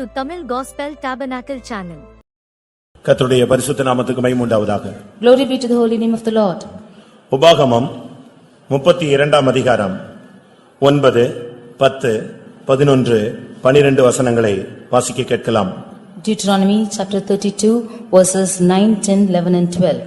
to Tamil Gospel Tabernacle channel. கர்த்தருடைய பரிசுத்த நாமத்துக்கு மகிமை உண்டாவதாக. Glory be to the holy name of the Lord. உபாகமம் 32ஆம் அதிகாரம் 9, 10, 11, 12 வசனங்களை வாசிக்க கேட்கலாம். Deuteronomy chapter 32 verses 9, 10, 11 and 12.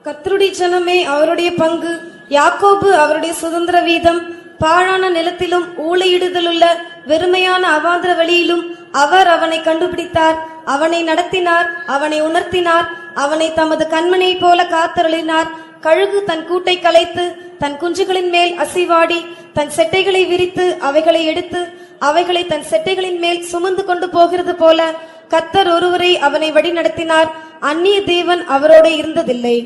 கர்த்தருடைய ஜனமே அவருடைய பங்கு, யாக்கோபு அவருடைய சுதந்திர வீதம். பாழான நிலத்திலும் ஊளையிடுதலுள்ள வெறுமையான அவாந்திர வழியிலும் அவர் அவனை கண்டுபிடித்தார், அவனை நடத்தினார், அவனை உணர்த்தினார், அவனை தமது கண்மணியைப் போல காத்தருளினார். கழுகு தன் கூட்டை கலைத்து தன் குஞ்சுகளின் மேல் அசைவாடி தன் செட்டைகளை விரித்து அவைகளை எடுத்து அவைகளை தன் செட்டைகளின் மேல் சுமந்து கொண்டு போகிறது போல கர்த்தர் ஒருவரை அவனை வழி நடத்தினார், அந்நிய தேவன் அவரோடு இருந்ததில்லை.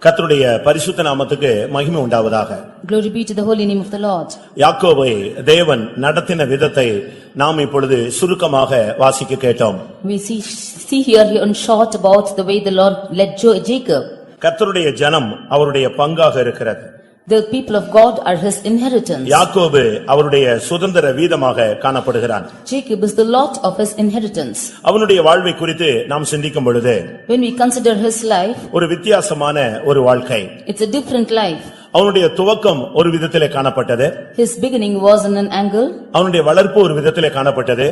கர்த்தருடைய பரிசுத்த நாமத்துக்கு மகிமை உண்டாவதாக. Glory be to the holy name of the Lord. யாக்கோபை தேவன் நடத்தின விதத்தை நாம் இப்பொழுது சுருக்கமாக வாசிக்க கேட்டோம். We see here in short about the way the Lord led Jacob. கர்த்தருடைய ஜனம் அவருடைய பங்காக இருக்கிறது. The people of God are his inheritance. யாக்கோபு அவருடைய சுதந்திர வீதமாக காணப்படுகிறான். Jacob is the lot of his inheritance. அவனுடைய வாழ்வை குறித்து நாம் சிந்திக்கும் பொழுது When we consider his life, ஒரு வித்தியாசமான ஒரு வாழ்க்கை. it's a different life. அவனுடைய துவக்கம் ஒரு விதத்திலே காணப்பட்டது. His beginning was in an angle. அவனுடைய வளர்ப்பு ஒரு விதத்திலே காணப்பட்டது.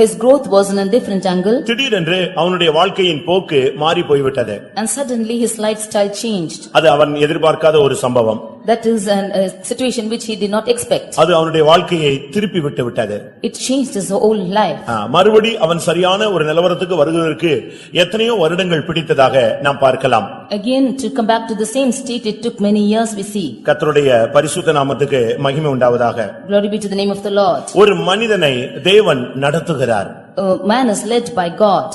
His growth was in a different angle. திடீரென்று அவனுடைய வாழ்க்கையின் போக்கு மாறி போய்விட்டது. And suddenly his lifestyle changed. அது அவன் எதிர்பார்க்காத ஒரு சம்பவம். That is a situation which he did not expect. அது அவனுடைய வாழ்க்கையை திருப்பி விட்டு விட்டது. It changed his whole life. மறுபடி அவன் சரியான ஒரு நிலவரத்துக்கு வருவதற்கு எத்தனையோ வருடங்கள் பிடித்ததாக நாம் பார்க்கலாம். Again to come back to the same state, it took many years, we see. கர்த்தருடைய பரிசுத்த நாமத்துக்கு மகிமை உண்டாவதாக. Glory be to the name of the Lord. ஒரு மனிதனை தேவன் நடத்துகிறார். Man is led by God.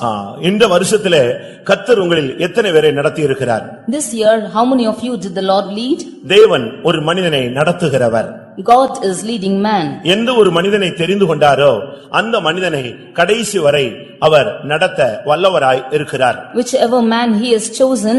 இந்த வருஷத்திலே கர்த்தர் உங்களில் எத்தனை பேரை நடத்தி இருக்கிறார்? This year, how many of you did the Lord lead? தேவன் ஒரு மனிதனை நடத்துகிறவர். God is leading man. எந்த ஒரு மனிதனை தெரிந்து கொண்டாரோ அந்த மனிதனை கடைசி வரை அவர் நடத்த வல்லவராய் இருக்கிறார். Whichever man he has chosen,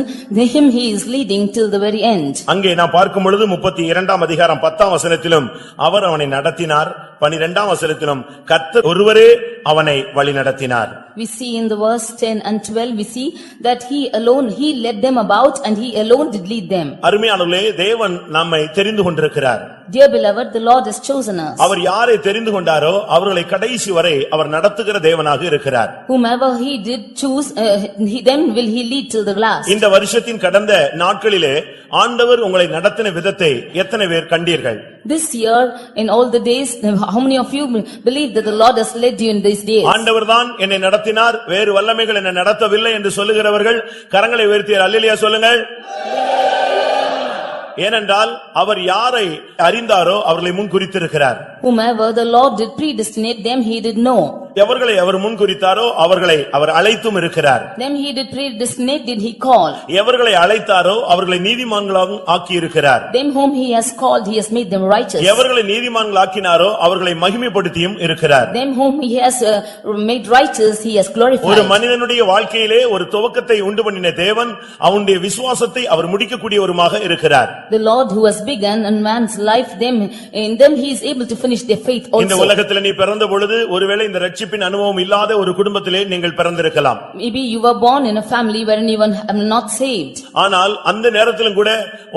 him he is leading till the very end. அங்கே நாம் பார்க்கும் பொழுது 32ஆம் அதிகாரம் 10ஆம் வசனத்திலும் அவர் அவனை நடத்தினார், 12ஆம் வசனத்திலும் கர்த்தர் ஒருவரே அவனை வழி நடத்தினார். We see in the verse 10 and 12, we see that he alone, he led them about and he alone did lead them. அருமையானவர்களே, தேவன் நம்மை தெரிந்து கொண்டிருக்கிறார். Dear beloved, the Lord has chosen us. அவர் யாரை தெரிந்து கொண்டாரோ அவர்களை கடைசி வரை அவர் நடத்துகிற தேவனாக இருக்கிறார். Whomever he did choose, then will he lead till the last. இந்த வருஷத்தின் கடந்த நாட்களிலே ஆண்டவர் உங்களை நடத்தின விதத்தை எத்தனை பேர் கண்டீர்கள்? This year, in all the days, how many of you believe that the Lord has led you in these days? ஆண்டவர்தான் என்னை நடத்தினார், வேறு வல்லமைகள் என்னை நடத்தவில்லை என்று சொல்லுகிறவர்கள் கரங்களை உயர்த்தி அல்லேலூயா சொல்லுங்கள். ஏனென்றால் அவர் யாரை அறிந்தாரோ அவர்களை முன் குறித்திருக்கிறார். Whomever the Lord did predestinate them, he did know. எவர்களை அவர் முன் குறித்தாரோ அவர்களை அவர் அழைத்தும் இருக்கிறார். Them he did predestinate, did he call. எவர்களை அழைத்தாரோ அவர்களை நீதிமான்களாக ஆக்கி இருக்கிறார். Them whom he has called, he has made them righteous. எவர்களை நீதிமான்களாக்கினாரோ அவர்களை மகிமைப்படுத்தியும் இருக்கிறார். Them whom he has made righteous, he has glorified. ஒரு மனிதனுடைய வாழ்க்கையிலே ஒரு துவக்கத்தை உண்டு பண்ணின தேவன் அவனுடைய விசுவாசத்தை அவர் முடிக்கக்கூடியவருமாக இருக்கிறார். The Lord who has begun in man's life, in them he is able to finish their faith also. இந்த உலகத்திலே நீ பிறந்த பொழுது ஒருவேளை இந்த ரட்சிப்பின் அனுபவம் இல்லாத ஒரு குடும்பத்திலே நீங்கள் பிறந்திருக்கலாம். Maybe you were born in a family wherein you were not saved. ஆனால் அந்த நேரத்திலும் கூட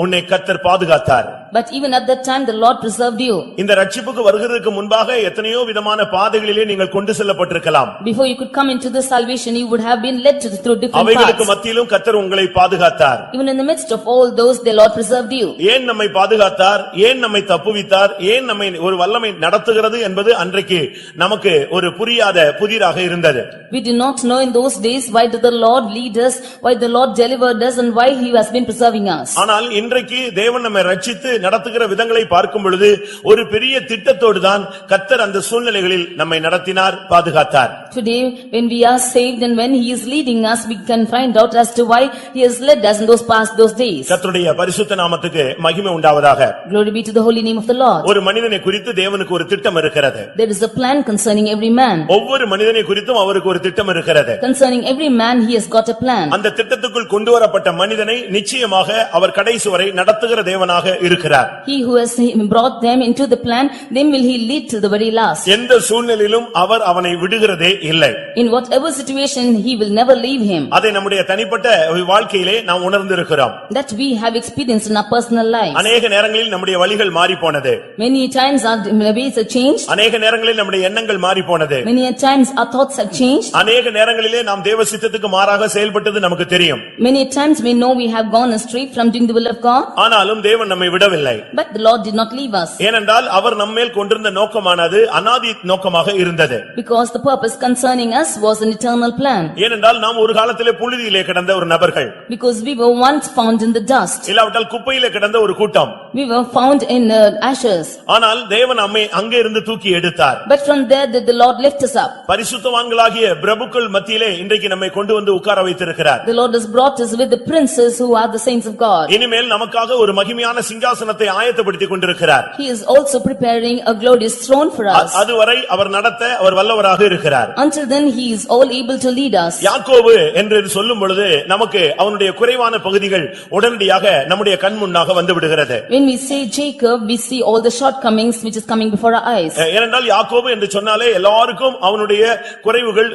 உன்னை கர்த்தர் பாதுகாத்தார். But even at that time the Lord preserved you. இந்த ரட்சிப்புக்கு வருகிறதுக்கு முன்பாக எத்தனையோ விதமான பாதைகளிலே நீங்கள் கொண்டு செல்லப்பட்டிருக்கலாம். Before you could come into the salvation, you would have been led through different அவைகளுக்கு paths. மத்தியிலும் கர்த்தர் உங்களை பாதுகாத்தார். Even in the midst of all those, the Lord preserved you. ஏன் நம்மை பாதுகாத்தார், ஏன் நம்மை தப்புவித்தார், ஏன் நம்மை ஒரு வல்லமை நடத்துகிறது என்பது அன்றைக்கு நமக்கு ஒரு புரியாத புதிராக இருந்தது. We did not know in those days why did the Lord lead us, why the Lord delivered us, and why he has been preserving us. ஆனால் இன்றைக்கு தேவன் நம்மை ரட்சித்து நடத்துகிற விதங்களை பார்க்கும் பொழுது ஒரு பெரிய திட்டத்தோடு தான் கர்த்தர் அந்த சூழ்நிலைகளில் நம்மை நடத்தினார், பாதுகாத்தார். Today when we are saved and when he is leading us, we can find out as to why he has led us in those days. கர்த்தருடைய பரிசுத்த நாமத்துக்கு மகிமை உண்டாவதாக. Glory be to the holy name of the Lord. ஒரு மனிதனை குறித்து தேவனுக்கு ஒரு திட்டம் இருக்கிறது. There is a plan concerning every man. ஒவ்வொரு மனிதனை குறித்தும் அவருக்கு ஒரு திட்டம் இருக்கிறது. Concerning every man he has got a plan. அந்த திட்டத்துக்குள் கொண்டு வரப்பட்ட மனிதனை நிச்சயமாக அவர் கடைசி வரை நடத்துகிற தேவனாக இருக்கிறார். இருக்கிறார். He who has brought them into the plan, them will he lead to the very last. எந்த சூழ்நிலையிலும் அவர் அவனை விடுகிறதே இல்லை. In whatever situation, he will never leave him. அதை நம்முடைய தனிப்பட்ட வாழ்க்கையிலே நாம் உணர்ந்திருக்கிறோம். That we have experienced in our personal lives. அநேக நேரங்களில் நம்முடைய வழிகள் மாறி போனது. Many times our ways have changed. அநேக நேரங்களில் நம்முடைய எண்ணங்கள் மாறி போனது. Many times our thoughts have changed. அநேக நேரங்களிலே நாம் தேவ சித்தத்துக்கு மாறாக செயல்பட்டது நமக்கு தெரியும். Many times we know we have gone astray from doing the will of God. ஆனாலும் தேவன் நம்மை விடவில்லை. But the Lord did not leave us. ஏனென்றால் அவர் நம்மேல் கொண்டிருந்த நோக்கமானது அநாதி நோக்கமாக இருந்தது. Because the purpose concerning us was an eternal plan. ஏனென்றால் நாம் ஒரு காலத்திலே புழுதியிலே கிடந்த ஒரு நபர்கள். Because we were once found in the dust. இல்லாவிட்டால் குப்பையிலே கிடந்த ஒரு கூட்டம். We were found in ashes. ஆனால் தேவன் நம்மை அங்கே இருந்து தூக்கி எடுத்தார். But from there did the Lord lift us up. பரிசுத்தவான்களாகிய பிரபுக்கள் மத்தியிலே இன்றைக்கு நம்மை கொண்டு வந்து உட்கார வைத்திருக்கிறார். The Lord has brought us with the princes who are the saints of God. இனிமேல் நமக்காக ஒரு மகிமையான சிங்காசனத்தை ஆயத்தப்படுத்திக் கொண்டிருக்கிறார். He is also preparing a glorious throne for us. அதுவரை அவர் நடத்த அவர் வல்லவராக இருக்கிறார். Until then he is all able to lead us. யாக்கோபு என்று சொல்லும் பொழுது நமக்கு அவனுடைய குறைவான பகுதிகள் உடனடியாக நம்முடைய கண் முன்னாக வந்து விடுகிறது. When we say Jacob, we see all the shortcomings which is coming before our eyes. ஏனென்றால் யாக்கோபு என்று சொன்னாலே எல்லாருக்கும் அவனுடைய குறைவுகள்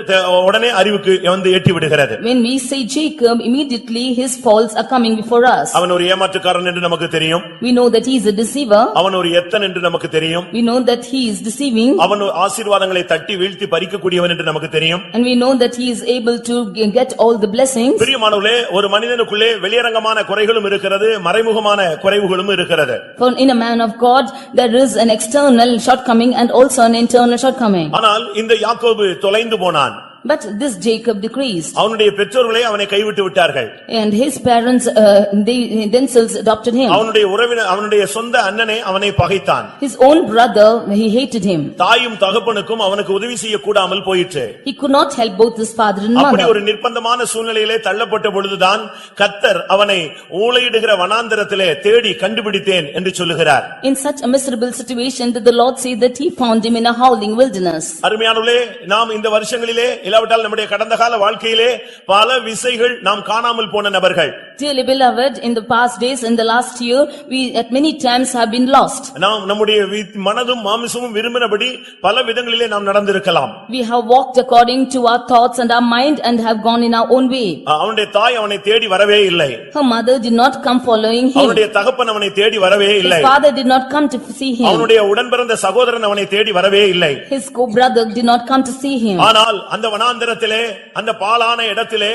உடனே அறிவுக்கு வந்து எட்டி விடுகிறது. When we say Jacob, immediately his faults are coming before us. அவன் ஒரு ஏமாற்றுக்காரன் என்று நமக்கு தெரியும். We know that he is a deceiver. அவன் ஒரு எத்தன் என்று நமக்கு தெரியும். We know that he is deceiving. அவன் ஆசீர்வாதங்களை தட்டி வீழ்த்தி பறிக்கக்கூடியவன் என்று நமக்கு தெரியும். And we know that he is able to get all the blessings. பிரியமானவர்களே, ஒரு மனிதனுக்குள்ளே வெளியரங்கமான குறைகளும் இருக்கிறது, மறைமுகமான குறைவுகளும் இருக்கிறது. For in a man of God there is an external shortcoming and also an internal shortcoming. ஆனால் இந்த யாக்கோபு தொலைந்து போனான். But this Jacob decreased. அவனுடைய பெற்றோர்களே அவனை கைவிட்டு விட்டார்கள். And his parents they themselves adopted him. அவனுடைய உறவினர் அவனுடைய சொந்த அண்ணனே அவனை பகைத்தான். His own brother, he hated him. தாயும் தகப்பனுக்கும் அவனுக்கு உதவி செய்ய கூடாமல் போயிற்று. He could not help both his father and அப்படி mother. ஒரு நிர்பந்தமான சூழ்நிலையிலே தள்ளப்பட்ட பொழுதுதான் கர்த்தர் அவனை ஊளையிடுகிற வனாந்தரத்திலே தேடி கண்டுபிடித்தேன் என்று சொல்லுகிறார். In such a miserable situation did the Lord say that he found him in a howling wilderness. அருமையானவர்களே, நாம் இந்த வருஷங்களிலே இல்லாவிட்டால் நம்முடைய கடந்த கால வாழ்க்கையிலே பல விசைகள் நாம் காணாமல் போன நபர்கள். Dearly beloved, in the past days, in the last year, we at many times have been lost. நாம் நம்முடைய மனதும் மாமிசமும் விரும்பினபடி பல விதங்களிலே நாம் நடந்திருக்கலாம். We have walked according to our thoughts and our mind and have gone in our own way. அவனுடைய தாய் அவனை தேடி வரவே இல்லை. Her mother did not come following him. அவனுடைய தகப்பன் அவனை தேடி வரவே இல்லை. His father did not come to see him. அவனுடைய உடன்பிறந்த சகோதரன் அவனை தேடி வரவே இல்லை. His co-brother did not come to see him. ஆனால் அந்த வனாந்தரத்திலே, அந்த பாலான இடத்திலே,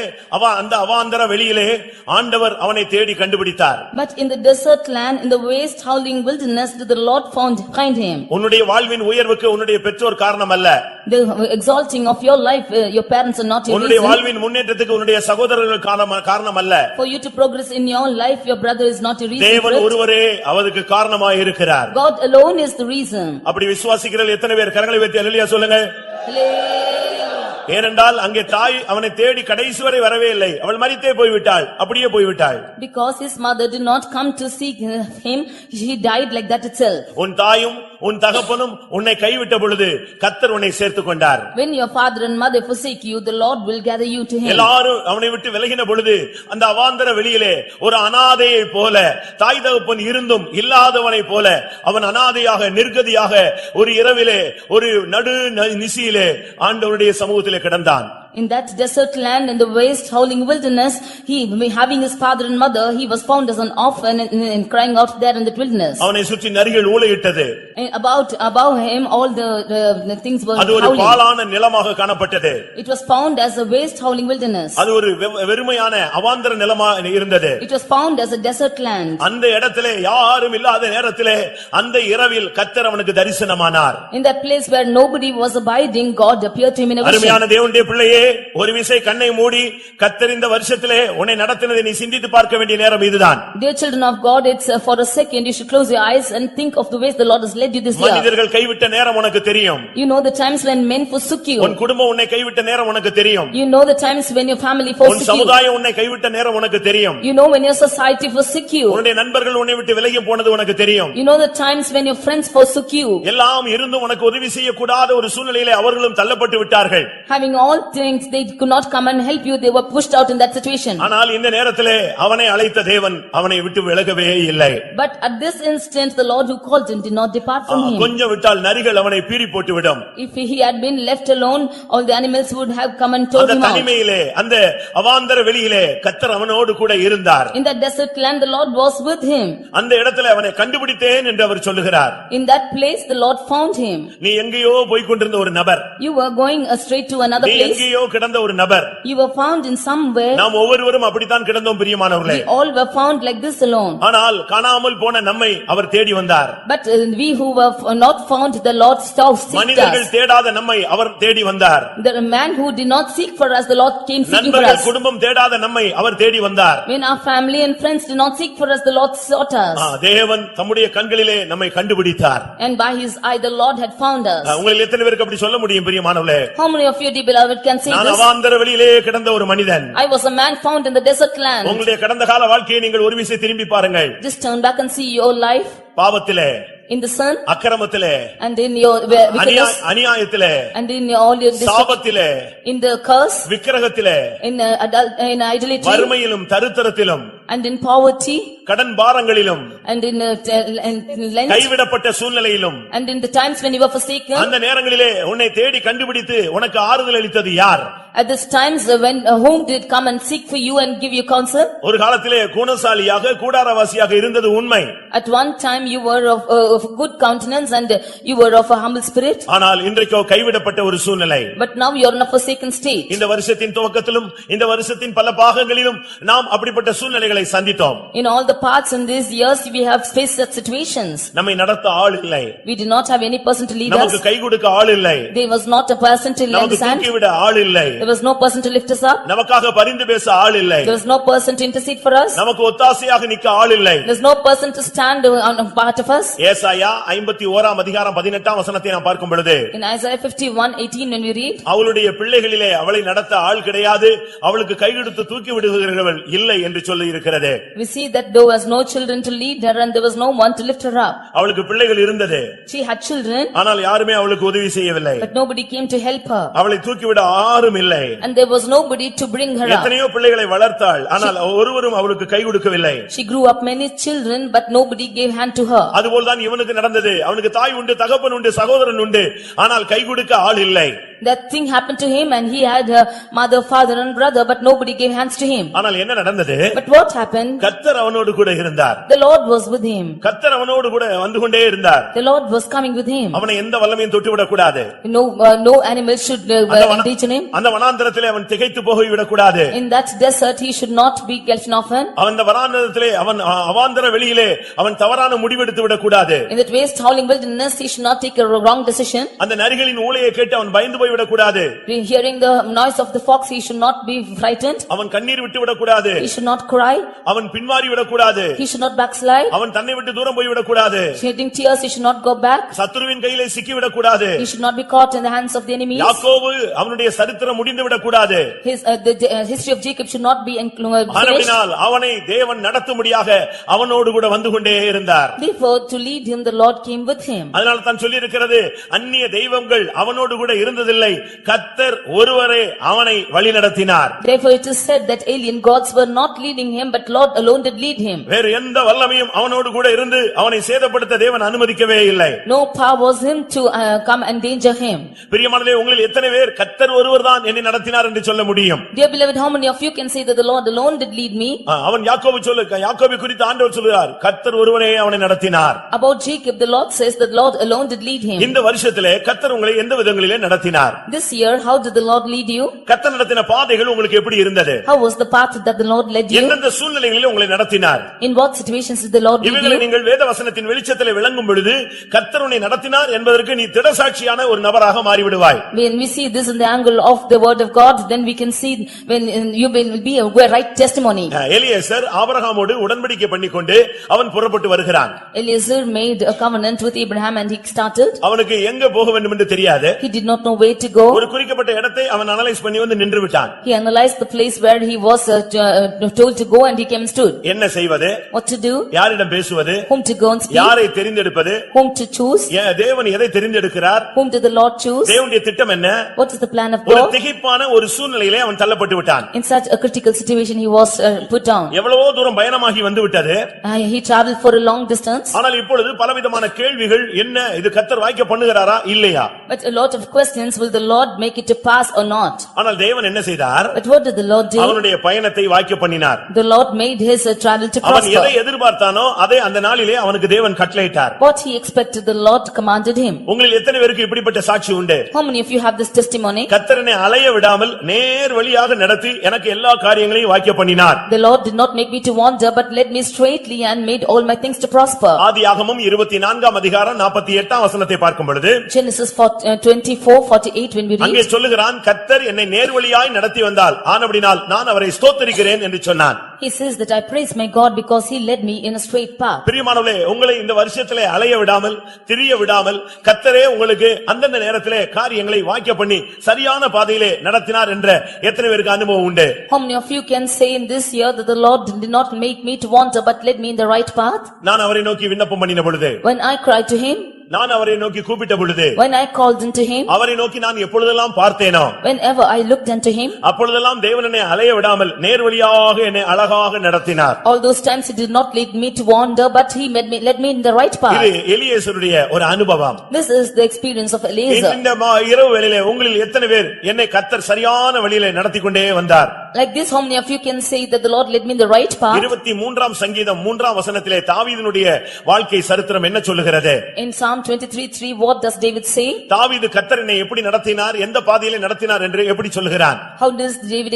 அந்த அவாந்தர வெளியிலே ஆண்டவர் அவனை தேடி கண்டுபிடித்தார். But in the desert land, in the waste howling wilderness, did the Lord find him. உன்னுடைய வாழ்வின் உயர்வுக்கு உன்னுடைய பெற்றோர் காரணம் அல்ல. The exalting of your life, your parents are not your உன்னுடைய reason. வாழ்வின் முன்னேற்றத்துக்கு உன்னுடைய சகோதரர்கள் காரணம் அல்ல. For you to progress in your life, your brother is not your reason. தேவன் ஒருவரே அவருக்கு காரணமாய் இருக்கிறார். God alone is the reason. அப்படி விசுவாசிக்கிறவர்கள் எத்தனை பேர் கரங்களை வைத்து அல்லேலூயா சொல்லுங்க. ஏனென்றால் அங்கே தாய் அவனை தேடி கடைசி வரை வரவே இல்லை. அவள் மரித்தே போய்விட்டாள், அப்படியே போய்விட்டாள். Because his mother did not come to seek him, she died like that itself. உன் தாயும் உன் தகப்பனும் உன்னை கைவிட்ட பொழுது கர்த்தர் உன்னை சேர்த்துக் கொண்டார். When your father and mother forsake you, the Lord will gather you to him. எல்லாரும் அவனை விட்டு விலகின பொழுது அந்த அவாந்தர வெளியிலே ஒரு அனாதையை போல, தாய் தகப்பன் இருந்தும் இல்லாதவனை போல அவன் அனாதையாக நிர்கதியாக ஒரு இரவிலே ஒரு நடு நிசியிலே ஆண்டவருடைய சமூகத்திலே கிடந்தான். In that desert land, in the waste howling wilderness, he having his father and mother, he was found as an orphan and crying out there in the wilderness. அவனை சுற்றி நரிகள் ஊளையிட்டது. And above him all the things were அது ஒரு howling. பாலான நிலமாக காணப்பட்டது. It was found as a waste howling wilderness. அது ஒரு வெறுமையான அவாந்தர நிலமாக இருந்தது. It was found as a desert land. அந்த இடத்திலே யாரும் இல்லாத நேரத்திலே அந்த இரவில் கர்த்தர் அவனுக்கு தரிசனமானார். In that place where nobody was abiding, God appeared to him in a vision. அருமையான தேவனுடைய பிள்ளையே, ஒரு விசை கண்ணை மூடி கர்த்தர் இந்த வருஷத்திலே உன்னை நடத்தினதை நீ சிந்தித்து பார்க்க வேண்டிய நேரம் இதுதான். Dear children of God, it's for a second you should close your eyes and think of the ways the Lord has led you this year. மனிதர்கள் கைவிட்ட நேரம் உனக்கு தெரியும். You know the times when men forsook you. உன் குடும்பம் உன்னை கைவிட்ட நேரம் உனக்கு தெரியும். You know the times when your family உன் forsook you. சமுதாயம் உன்னை கைவிட்ட நேரம் உனக்கு தெரியும். You know when your society forsook you. உன்னுடைய நண்பர்கள் உன்னை விட்டு விலகி போனது உனக்கு தெரியும். You know the times when your friends forsook you. எல்லாம் இருந்தும் உனக்கு உதவி செய்யக்கூடாத ஒரு சூழ்நிலையிலே அவர்களும் தள்ளப்பட்டு விட்டார்கள். Having all things they could not come and help you, they were pushed out in that situation. ஆனால் இந்த நேரத்திலே அவனை அழைத்த தேவன் அவனை விட்டு விலகவே இல்லை. But at this instant, the Lord who called him did not depart from him. கொஞ்சம் விட்டால் நரிகள் அவனை பீறி போட்டு விடும். If he had been left alone, all the animals would have come and torn அந்த him out. தனிமையிலே அந்த அவாந்தர வெளியிலே கர்த்தர் அவனோடு கூட இருந்தார். In that desert land, the Lord was with him. அந்த இடத்திலே அவனை கண்டுபிடித்தேன் என்று அவர் சொல்லுகிறார். In that place, the Lord found him. நீ எங்கேயோ போய் கொண்டிருந்த ஒரு நபர். You were going straight to another நீ place. எங்கேயோ கிடந்த ஒரு நபர். You were found in somewhere. நாம் ஒவ்வொருவரும் அப்படித்தான் கிடந்தோம் பிரியமானவர்களே. We all were found like this alone. ஆனால் காணாமல் போன நம்மை அவர் தேடி வந்தார். But we who were not found, the Lord seeked மனிதர்கள் us. தேடாத நம்மை அவர் தேடி வந்தார். The man who did not seek for us, the Lord came seeking for நண்பர்கள் us. குடும்பம் தேடாத நம்மை அவர் தேடி வந்தார். When our family and friends did not seek for us, the Lord sought us. தேவன் தம்முடைய கண்களிலே நம்மை கண்டுபிடித்தார். And by his eye, the Lord had found us. உங்களில் எத்தனை பேருக்கு அப்படி சொல்ல முடியும் பிரியமானவர்களே? How many of you, dear beloved, can say நான் this? அவாந்தர வெளியிலே கிடந்த ஒரு மனிதன். I was a man found in the desert land. உங்களுடைய கடந்த கால வாழ்க்கையை நீங்கள் ஒரு விசை திரும்பி பாருங்கள். Just turn back and see your life. பாவத்திலே, In the sun, அக்கிரமத்திலே, and in your wickedness, அநியாயத்திலே, and in all your சாபத்திலே, in the curse, விக்கிரகத்திலே, in idolatry, வறுமையிலும் தரித்திரத்திலும், and in poverty, கடன் பாரங்களிலும், and in length, கைவிடப்பட்ட சூழ்நிலையிலும், and in the times when you were forsaken. அந்த நேரங்களிலே உன்னை தேடி கண்டுபிடித்து உனக்கு ஆறுதல் அளித்தது யார்? At these times when whom did come and seek for you and give you counsel? ஒரு காலத்திலே குணசாலியாக கூடாரவாசியாக இருந்தது உண்மை. At one time you were of good countenance and you were of a humble spirit. ஆனால் இன்றைக்கோ கைவிடப்பட்ட ஒரு சூழ்நிலை. But now you are in a forsaken state. இந்த வருஷத்தின் துவக்கத்திலும் இந்த வருஷத்தின் பல பாகங்களிலும் நாம் அப்படிப்பட்ட சூழ்நிலைகளை சந்தித்தோம். In all the parts in these years we have faced such situations. நம்மை நடத்த ஆள் இல்லை. We did not have any person to lead us. நமக்கு கை கொடுக்க ஆள் இல்லை. There was not a person to lend நமக்கு his hand. தூக்கி விட ஆள் இல்லை. There was no person to lift us up. நமக்காக பரிந்து பேச ஆள் இல்லை. There was no person to intercede for us. நமக்கு ஒத்தாசையாக நிற்க ஆள் இல்லை. There is no person to stand on part of us. ஏசாயா 51 அதிகாரம் 18 வசனத்தை நாம் பார்க்கும் பொழுது, In Isaiah 51:18 when we read, அவளுடைய பிள்ளைகளிலே அவளை நடத்த ஆள் கிடையாது, அவளுக்கு கை கொடுத்து தூக்கி விடுகிறவர்கள் இல்லை என்று சொல்லி இருக்கிறது. we see that there was no children to lead her and there was no one to lift her up. அவளுக்கு பிள்ளைகள் இருந்தது. She had children, ஆனால் யாருமே அவளுக்கு உதவி செய்யவில்லை. but nobody came to help her. அவளை தூக்கிவிட யாரும் இல்லை. And there was nobody to bring her up. எத்தனையோ பிள்ளைகளை வளர்த்தாள், ஆனால் ஒருவரும் அவளுக்கு கை கொடுக்கவில்லை. She grew up many children, but nobody gave hand to her. அதுபோல்தான் இவனுக்கு நடந்தது. அவனுக்கு தாய் உண்டு, தகப்பன் உண்டு, சகோதரன் உண்டு, ஆனால் கை கொடுக்க ஆள் இல்லை. That thing happened to him and he had a mother, father and brother, but nobody gave hands to him. ஆனால் என்ன நடந்தது? But what happened? கர்த்தர் அவனோடு கூட இருந்தார். The Lord was with him. கர்த்தர் அவனோடு கூட வந்து கொண்டே இருந்தார். The Lord was coming with him. அவனை எந்த வல்லமையும் தொட்டுவிடக் கூடாது. No animal should engage in him. அந்த வனாந்தரத்திலே அவன் திகைத்து போய் விடக்கூடாது. In that desert he should not be often. அந்த வனாந்தரத்திலே அவன் அவாந்தர வெளியிலே அவன் தவறான முடிவெடுத்து விடக்கூடாது. In that waste howling wilderness he should not take a wrong decision. அந்த நரிகளின் ஊளையை கேட்டு அவன் பயந்து போய் விடக்கூடாது. Hearing the noise of the fox he should not be frightened. அவன் கண்ணீர் விட்டு விடக்கூடாது. He should not cry. அவன் பின்வாரி விடக்கூடாது. He should not backslide. அவன் தன்னை விட்டு தூரம் போய் விடக்கூடாது. Shedding tears he should not go back. சத்துருவின் கையிலே சிக்கி விடக்கூடாது. He should not be caught in the hands of the enemies. யாக்கோபு அவனுடைய சரித்திரம் முடிந்து விடக்கூடாது. The history of Jacob should not be finished. அவனை தேவன் நடத்தும்படியாக அவனோடு கூட வந்து கொண்டே இருந்தார். Therefore to lead him the Lord came with him. அதனால தான் சொல்லி இருக்கிறது, அந்நிய தெய்வங்கள் அவனோடு கூட இருந்ததில்லை, கர்த்தர் ஒருவரே அவனை வழிநடத்தினார். Therefore it is said that alien gods were not leading him, but Lord alone did lead him. வேறு எந்த வல்லமையும் அவனோடு கூட இருந்து அவனை சேதப்படுத்த தேவன் அனுமதிக்கவே இல்லை. No power was him to come and danger him. பிரியமானவர்களே, உங்களில் எத்தனை பேர் கர்த்தர் ஒருவர்தான் என்னை நடத்தினார் என்று சொல்ல முடியும்? Dear beloved, how many of you can say that the Lord alone did lead me? அவன் யாக்கோபு குறித்து ஆண்டவர் சொல்கிறார், கர்த்தர் ஒருவரே அவனை நடத்தினார். About Jacob the Lord says that the Lord alone did lead him. இந்த வருஷத்திலே கர்த்தர் உங்களை எந்த விதங்களிலே நடத்தினார்? This year how did the Lord lead you? கர்த்தர் நடத்தின பாதைகள் உங்களுக்கு எப்படி இருந்தது? How was the path that the Lord led you? எந்தெந்த சூழ்நிலைகளில் உங்களை நடத்தினார்? In what situations did the Lord lead இவைகளை you? நீங்கள் வேதவசனத்தின் வெளிச்சத்திலே விளங்கும் பொழுது கர்த்தர் உன்னை நடத்தினார் என்பதற்கு நீ திடசாட்சியான ஒரு நபராக மாறிவிடுவாய். When we see this in the angle of the word of God, then we can see when you will be a right testimony. Eliezer ஆபிரகாமோடு உடன்படிக்கை பண்ணிக்கொண்டு அவன் புறப்பட்டு வருகிறான். Eliezer made a covenant with Abraham and he started. அவனுக்கு எங்க போக வேண்டும் என்று தெரியாது. He did not know where to go. ஒரு குறிக்கப்பட்ட இடத்தை அவன் அனலைஸ் பண்ணி வந்து நின்று விட்டான். He analyzed the place where he was told to go and he came and stood. என்ன செய்வது? What to do? யாரிடம் பேசுவது? Whom to go and speak? யாரை தெரிந்தெடுப்பது? Whom to choose? தேவன் எதை தெரிந்தெடுக்கிறார்? Whom did the Lord choose? தேவனுடைய திட்டம் என்ன? What is the plan of ஒரு God? திகைப்பான ஒரு சூழ்நிலையிலே அவன் தள்ளப்பட்டு விட்டான். In such a critical situation he was put down. எவ்வளவோ தூரம் பயணமாகி வந்து விட்டது. He traveled for a long distance. ஆனால் இப்பொழுது பலவிதமான கேள்விகள், என்ன இது கர்த்தர் வாய்க்க பண்ணுகிறாரா இல்லையா? But a lot of questions, will the Lord make it to pass or not? ஆனால் தேவன் என்ன செய்தார்? But what did the Lord do? அவனுடைய பயணத்தை வாய்க்க பண்ணினார். The Lord made his travel to அவன் எதை prosper. எதிர்பார்த்தானோ அதை அந்த நாளிலே அவனுக்கு தேவன் கட்டளையிட்டார். What he expected, the Lord commanded him. உங்களில் எத்தனை பேருக்கு இப்படிப்பட்ட சாட்சி உண்டு? How many of you have this testimony? கர்த்தரனை அலைய விடாமல் நேர் வழியாக நடத்தி எனக்கு எல்லா காரியங்களையும் வாய்க்க பண்ணினார். The Lord did not make me to wander, but led me straightly and made all my things to prosper. ஆதியாகமம் 24 அதிகாரம் 48 வசனத்தை பார்க்கும் பொழுது Genesis 24:48 when we அங்கே read, சொல்லுகிறான், கர்த்தர் என்னை நேர்வழியாய் நடத்தி வந்தால் ஆனபடினால் நான் அவரை ஸ்தோத்திரிக்கிறேன் என்று சொன்னான். he says that I praise my God because he led me in a straight path. பிரியமானவர்களே, உங்களை இந்த வருஷத்திலே அலைய விடாமல் திரிய விடாமல் கர்த்தரே உங்களுக்கு அந்தந்த நேரத்திலே காரியங்களை வாய்க்க பண்ணி சரியான பாதையிலே நடத்தினார் என்ற எத்தனை பேருக்கு அனுபவம் உண்டு? How many of you can say in this year that the Lord did not make me to wander but led me in the right path? நான் அவரை நோக்கி விண்ணப்பம் பண்ணின பொழுது, When I cried to him, நான் அவரை நோக்கி கூப்பிட்ட பொழுது, when I called unto him, அவரை நோக்கி நான் எப்பொழுதெல்லாம் பார்த்தேனோ whenever I looked unto him, அப்பொழுதெல்லாம் தேவன் என்னை அலைய விடாமல் நேர்வழியாக என்னை அழகாக நடத்தினார். all those times he did not lead me to wander but he led me in the right இது path. எலியேசருடைய ஒரு அனுபவம். This is the experience of Eliezer. இந்த இரவு வேளையிலே உங்களில் எத்தனை பேர் என்னை கர்த்தர் சரியான வழியிலே நடத்தி கொண்டே வந்தார்? Like this, how many of you can say that the Lord led me in the right path? 23 சங்கீதம் 3 வசனத்திலே தாவீதினுடைய வாழ்க்கை சரித்திரம் என்ன சொல்லுகிறது? In Psalm 23:3, what does David say? தாவீது கர்த்தர் என்னை எப்படி நடத்தினார், எந்த பாதையிலே நடத்தினார் என்று எப்படி சொல்லுகிறான்? How does David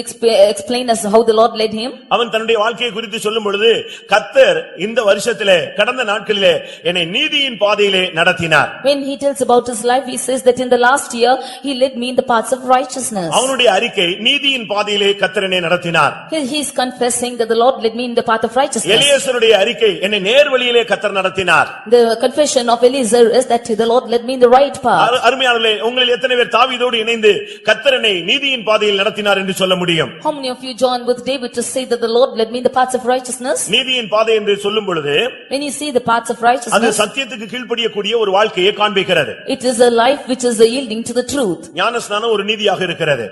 explain us how the Lord led him? அவன் தன்னுடைய வாழ்க்கையை குறித்து சொல்லும் பொழுது, கர்த்தர் இந்த வருஷத்திலே கடந்த நாட்களிலே என்னை நீதியின் பாதையிலே நடத்தினார். When he tells about his life, he says that in the last year he led me in the paths of righteousness. அவனுடைய அறிக்கை நீதியின் பாதையிலே கர்த்தர் என்னை நடத்தினார். He is confessing that the Lord led me in the path of righteousness. எலியேசருடைய அறிக்கை என்னை நேர்வழியிலே கர்த்தர் நடத்தினார். The confession of Eliezer is that the Lord led me in the right path. அருமையானவர்களே, உங்களில் எத்தனை பேர் தாவீதோடு இணைந்து கர்த்தர் என்னை நீதியின் பாதையில் நடத்தினார் என்று சொல்ல முடியும்? How many of you join with David to say that the Lord led me in the paths of righteousness? நீதியின் பாதை என்று சொல்லும் பொழுது When you see the paths of அது righteousness, சத்தியத்துக்கு கீழ்ப்படியக்கூடிய ஒரு வாழ்க்கையை காண்பிக்கிறது. it is a life which is yielding to the truth. ஞானஸ்நானம் ஒரு நீதியாக இருக்கிறது.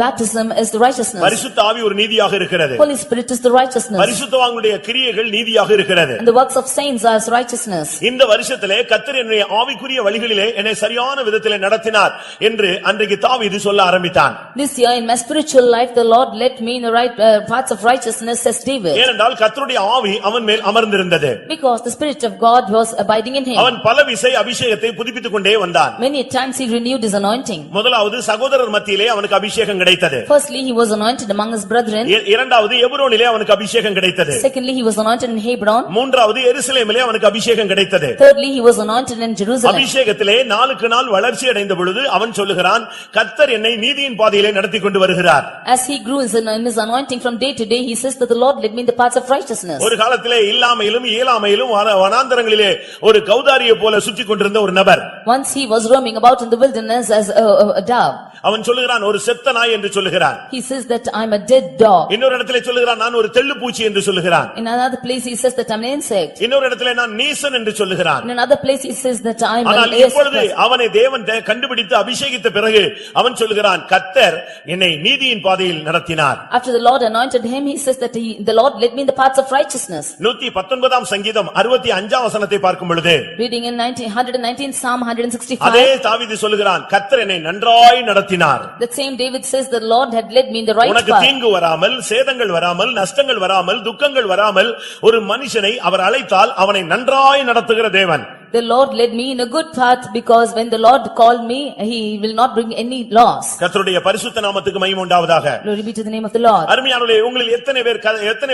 Baptism is the righteousness. பரிசுத்த ஆவி ஒரு நீதியாக இருக்கிறது. Holy Spirit is the righteousness. பரிசுத்தவான்களுடைய கிரியைகள் நீதியாக இருக்கிறது. And the works of saints are as righteousness. இந்த வருஷத்திலே கர்த்தர் என்னை ஆவிக்குரிய வழிகளிலே என்னை சரியான விதத்திலே நடத்தினார் என்று அன்றைக்கு தாவீது சொல்ல ஆரம்பித்தான். This year in my spiritual life the Lord led me in the right paths of righteousness, says David. ஏனென்றால் கர்த்தருடைய ஆவி அவன் மேல் அமர்ந்திருந்தது. Because the Spirit of God was abiding in him. அவன் பல விசை அபிஷேகத்தை புதுப்பித்துக் கொண்டே வந்தான். Many times he renewed his anointing. முதலாவது சகோதரர் மத்தியிலே அவனுக்கு அபிஷேகம் கிடைத்தது. Firstly he was anointed among his brethren. இரண்டாவது எபிரோனிலே அவனுக்கு அபிஷேகம் கிடைத்தது. Secondly he was anointed in Hebron. மூன்றாவது எருசலேமிலே அவனுக்கு அபிஷேகம் கிடைத்தது. Thirdly he was anointed in Jerusalem. அபிஷேகத்திலே நாளுக்கு நாள் வளர்ச்சி அடைந்த பொழுது அவன் சொல்லுகிறான், கர்த்தர் என்னை நீதியின் பாதையிலே நடத்தி கொண்டு வருகிறார். As he grew in his anointing from day to day, he says that the Lord led me in the paths of righteousness. ஒரு காலத்திலே இல்லாமையிலும் இயலாமையிலும் வனாந்தரங்களிலே ஒரு கௌதாரியை போல சுற்றிக் கொண்டிருந்த ஒரு நபர். Once he was roaming about in the wilderness as a dove. அவன் சொல்லுகிறான், ஒரு செத்த நாய் என்று சொல்லுகிறான். He says that I'm a dead dog. இன்னொரு இடத்திலே சொல்லுகிறான், நான் ஒரு தெள்ளுப்பூச்சி என்று சொல்லுகிறான். In another place he says that I'm an insect. இன்னொரு இடத்திலே நான் நீசன் என்று சொல்லுகிறான். In another place he says that I'm ஆனால் an இப்பொழுது அவனை தேவன் கண்டுபிடித்து அபிஷேகித்த பிறகு அவன் சொல்லுகிறான், கர்த்தர் என்னை நீதியின் பாதையில் நடத்தினார். After the Lord anointed him, he says that the Lord led me in the paths of righteousness. 119 சங்கீதம் 65 வசனத்தை பார்க்கும் பொழுது Reading in 119 Psalm 165. அதே தாவீது சொல்லுகிறான், கர்த்தர் என்னை நன்றாய் நடத்தினார். That same David says the Lord had led me in the right உனக்கு path. தீங்கு வராமல், சேதங்கள் வராமல், நஷ்டங்கள் வராமல், துக்கங்கள் வராமல் ஒரு மனுஷனை அவர் அழைத்தால் அவனை நன்றாய் நடத்துகிற தேவன். The Lord led me in a good path because when the Lord called me, he will not bring any loss. கர்த்தருடைய பரிசுத்த நாமத்துக்கு மகிமை உண்டாவதாக. Glory be to the name of the Lord. அருமையானவர்களே, உங்களில் எத்தனை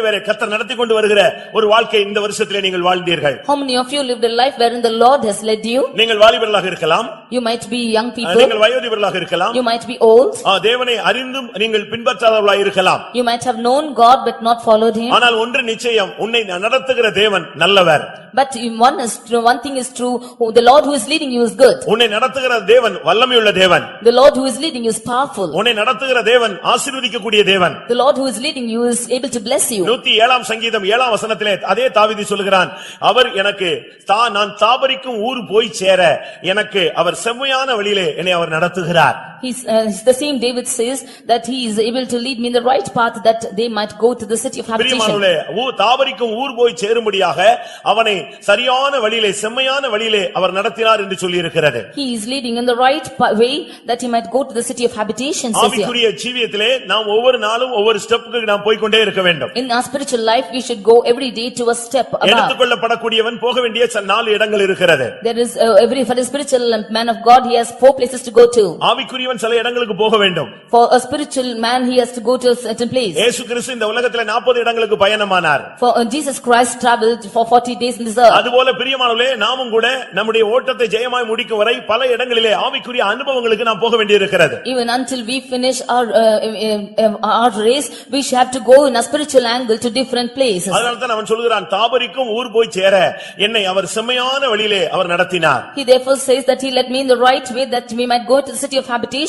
பேரை கர்த்தர் நடத்தி கொண்டு வருகிற ஒரு வாழ்க்கை இந்த வருஷத்திலே நீங்கள் வாழ்ந்தீர்கள்? How many of you lived a life wherein the Lord has led you? நீங்கள் வாலிபர்களாக இருக்கலாம். You might be young people. நீங்கள் வயோதிபர்களாக இருக்கலாம். You might be old. தேவனை அறிந்தும் நீங்கள் பின்பற்றாதவர்களாக இருக்கலாம். You might have known God but not followed him. ஆனால் ஒன்று நிச்சயம், உன்னை நடத்துகிற தேவன் நல்லவர். But one thing is true. The Lord who is leading you is good. உன்னை நடத்துகிற தேவன் வல்லமையுள்ள தேவன். The Lord who is leading you is powerful. உன்னை நடத்துகிற தேவன் ஆசீர்வதிக்கக்கூடிய தேவன். The Lord who is leading you is able to bless you. 107ஆம் சங்கீதம் 7ஆம் வசனத்திலே அதே தாவீது சொல்கிறான், அவர் எனக்கு நான் தாபரிக்கும் ஊர் போய் சேர எனக்கு அவர் செம்மையான வழியிலே என்னை அவர் நடத்துகிறார். The same David says that he is able to lead me in the right path that they might go to the city of habitation. பிரியமானவர்களே, தாபரிக்கும் ஊர் போய் சேரும்படியாக அவனை சரியான வழியிலே செம்மையான வழியிலே அவர் நடத்தினார் என்று சொல்லி இருக்கிறது. He is leading in the right way that he might go to the city of habitation. ஆவிக்குரிய ஜீவியத்திலே நாம் ஒவ்வொரு நாளும் ஒவ்வொரு ஸ்டெப்புக்கு நாம் போய் கொண்டே இருக்க வேண்டும். In our spiritual life we should go every day to a step above. எடுத்துக்கொள்ளப்படக்கூடியவன் போக வேண்டிய 4 இடங்கள் இருக்கிறது. There is for a spiritual man of God he has 4 places to go to. ஆவிக்குரியவன் சில இடங்களுக்கு போக வேண்டும். For a spiritual man he has to go to a certain place. இயேசு கிறிஸ்து இந்த உலகத்திலே 40 இடங்களுக்கு பயணமானார். For Jesus Christ traveled for 40 days in this earth. அதுபோல பிரியமானவர்களே, நாமும் கூட நம்முடைய ஓட்டத்தை ஜெயமாய் முடிக்கும் வரை பல இடங்களிலே ஆவிக்குரிய அனுபவங்களுக்கு நாம் போக வேண்டியிருக்கிறது. Even until we finish our race we should have to go in a spiritual angle to different places. அதனால தான் அவன் சொல்கிறான், தாபரிக்கும் ஊர் போய் சேர என்னை அவர் செம்மையான வழியிலே அவர் நடத்தினார். He therefore says that he led me in the right way that we might go to the city of habitation.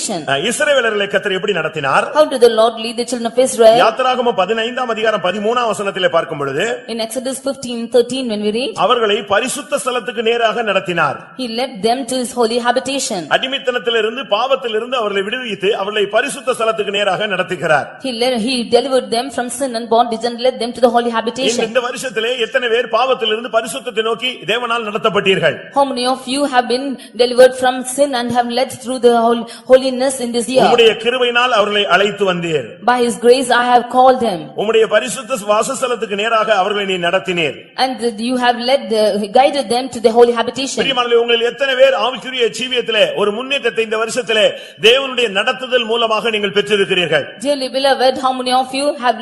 இஸ்ரவேலர்களை கர்த்தர் எப்படி நடத்தினார்? How did the Lord lead the children of Israel? யாத்திராகமம் 15ஆம் அதிகாரம் 13ஆம் வசனத்திலே பார்க்கும் பொழுது, In Exodus 15:13 when we read, அவர்களை பரிசுத்த ஸ்தலத்துக்கு நேராக நடத்தினார். he led them to his holy habitation. அடிமைத்தனத்திலிருந்து பாவத்திலிருந்து அவர்களை விடுவித்து அவர்களை பரிசுத்த ஸ்தலத்துக்கு நேராக நடத்துகிறார். He delivered them from sin and bondage and led them to the holy habitation. இந்த வருஷத்திலே எத்தனை பேர் பாவத்திலிருந்து பரிசுத்தத்தை நோக்கி தேவனால் நடத்தப்பட்டீர்கள்? How many of you have been delivered from sin and have led through the holiness in this year? உம்முடைய கிருபையினால் அவர்களை அழைத்து வந்தீர். By his grace I have called them. உம்முடைய பரிசுத்த வாசஸ்தலத்துக்கு நேராக அவர்களை நீ நடத்தினீர். And you have guided them to the holy habitation. பிரியமானவர்களே, உங்களில் எத்தனை பேர் ஆவிக்குரிய ஜீவியத்திலே ஒரு முன்னேற்றத்தை இந்த வருஷத்திலே தேவனுடைய நடத்துதல் மூலமாக நீங்கள் பெற்றிருக்கிறீர்கள்? Dearly beloved, how many of you have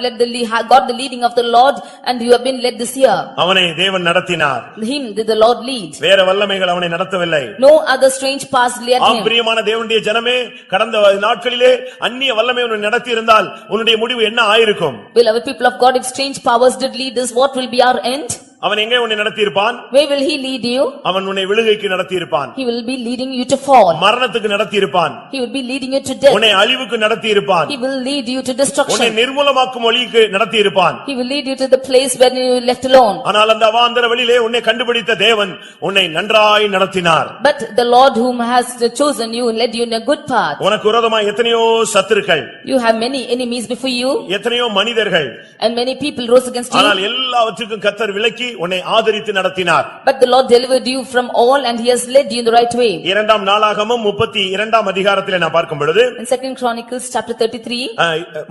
got the leading of the Lord and you have been led this year? அவனை தேவன் நடத்தினார். Him did the Lord lead. வேற வல்லமைகள் அவனை நடத்தவில்லை. No other strange paths led him. பிரியமான தேவனுடைய ஜனமே, கடந்த நாட்களிலே அந்நிய வல்லமை உன்னை நடத்தி இருந்தால் உன்னுடைய முடிவு என்ன ஆயிருக்கும்? Beloved people of God, if strange powers did lead us, what will be our end? அவன் எங்கே உன்னை நடத்தி இருப்பான்? Where will he lead you? அவன் உன்னை விழுகைக்கு நடத்தி இருப்பான். He will be leading you to fall. மரணத்துக்கு நடத்தி இருப்பான். He will be leading you to death. உன்னை அழிவுக்கு நடத்தி இருப்பான். He will lead you to destruction. உன்னை நிர்மூலமாக்கும் வழிக்கு நடத்தி இருப்பான். He will lead you to the place where you are left alone. ஆனால் அந்த அவாந்தர வழியிலே உன்னை கண்டுபிடித்த தேவன் உன்னை நன்றாய் நடத்தினார். But the Lord whom has chosen you led you in a good path. உனக்கு விரோதமாய் எத்தனையோ சத்துருக்கள், You have many enemies before you எத்தனையோ மனிதர்கள், and many people rose against you. ஆனால் எல்லாவற்றுக்கும் கர்த்தர் விலக்கி உன்னை ஆதரித்து நடத்தினார். But the Lord delivered you from all and he has led you in the right way. இரண்டாம் நாளாகமம் 32ஆம் அதிகாரத்திலே நான் பார்க்கும் பொழுது, In 2 Chronicles chapter 33,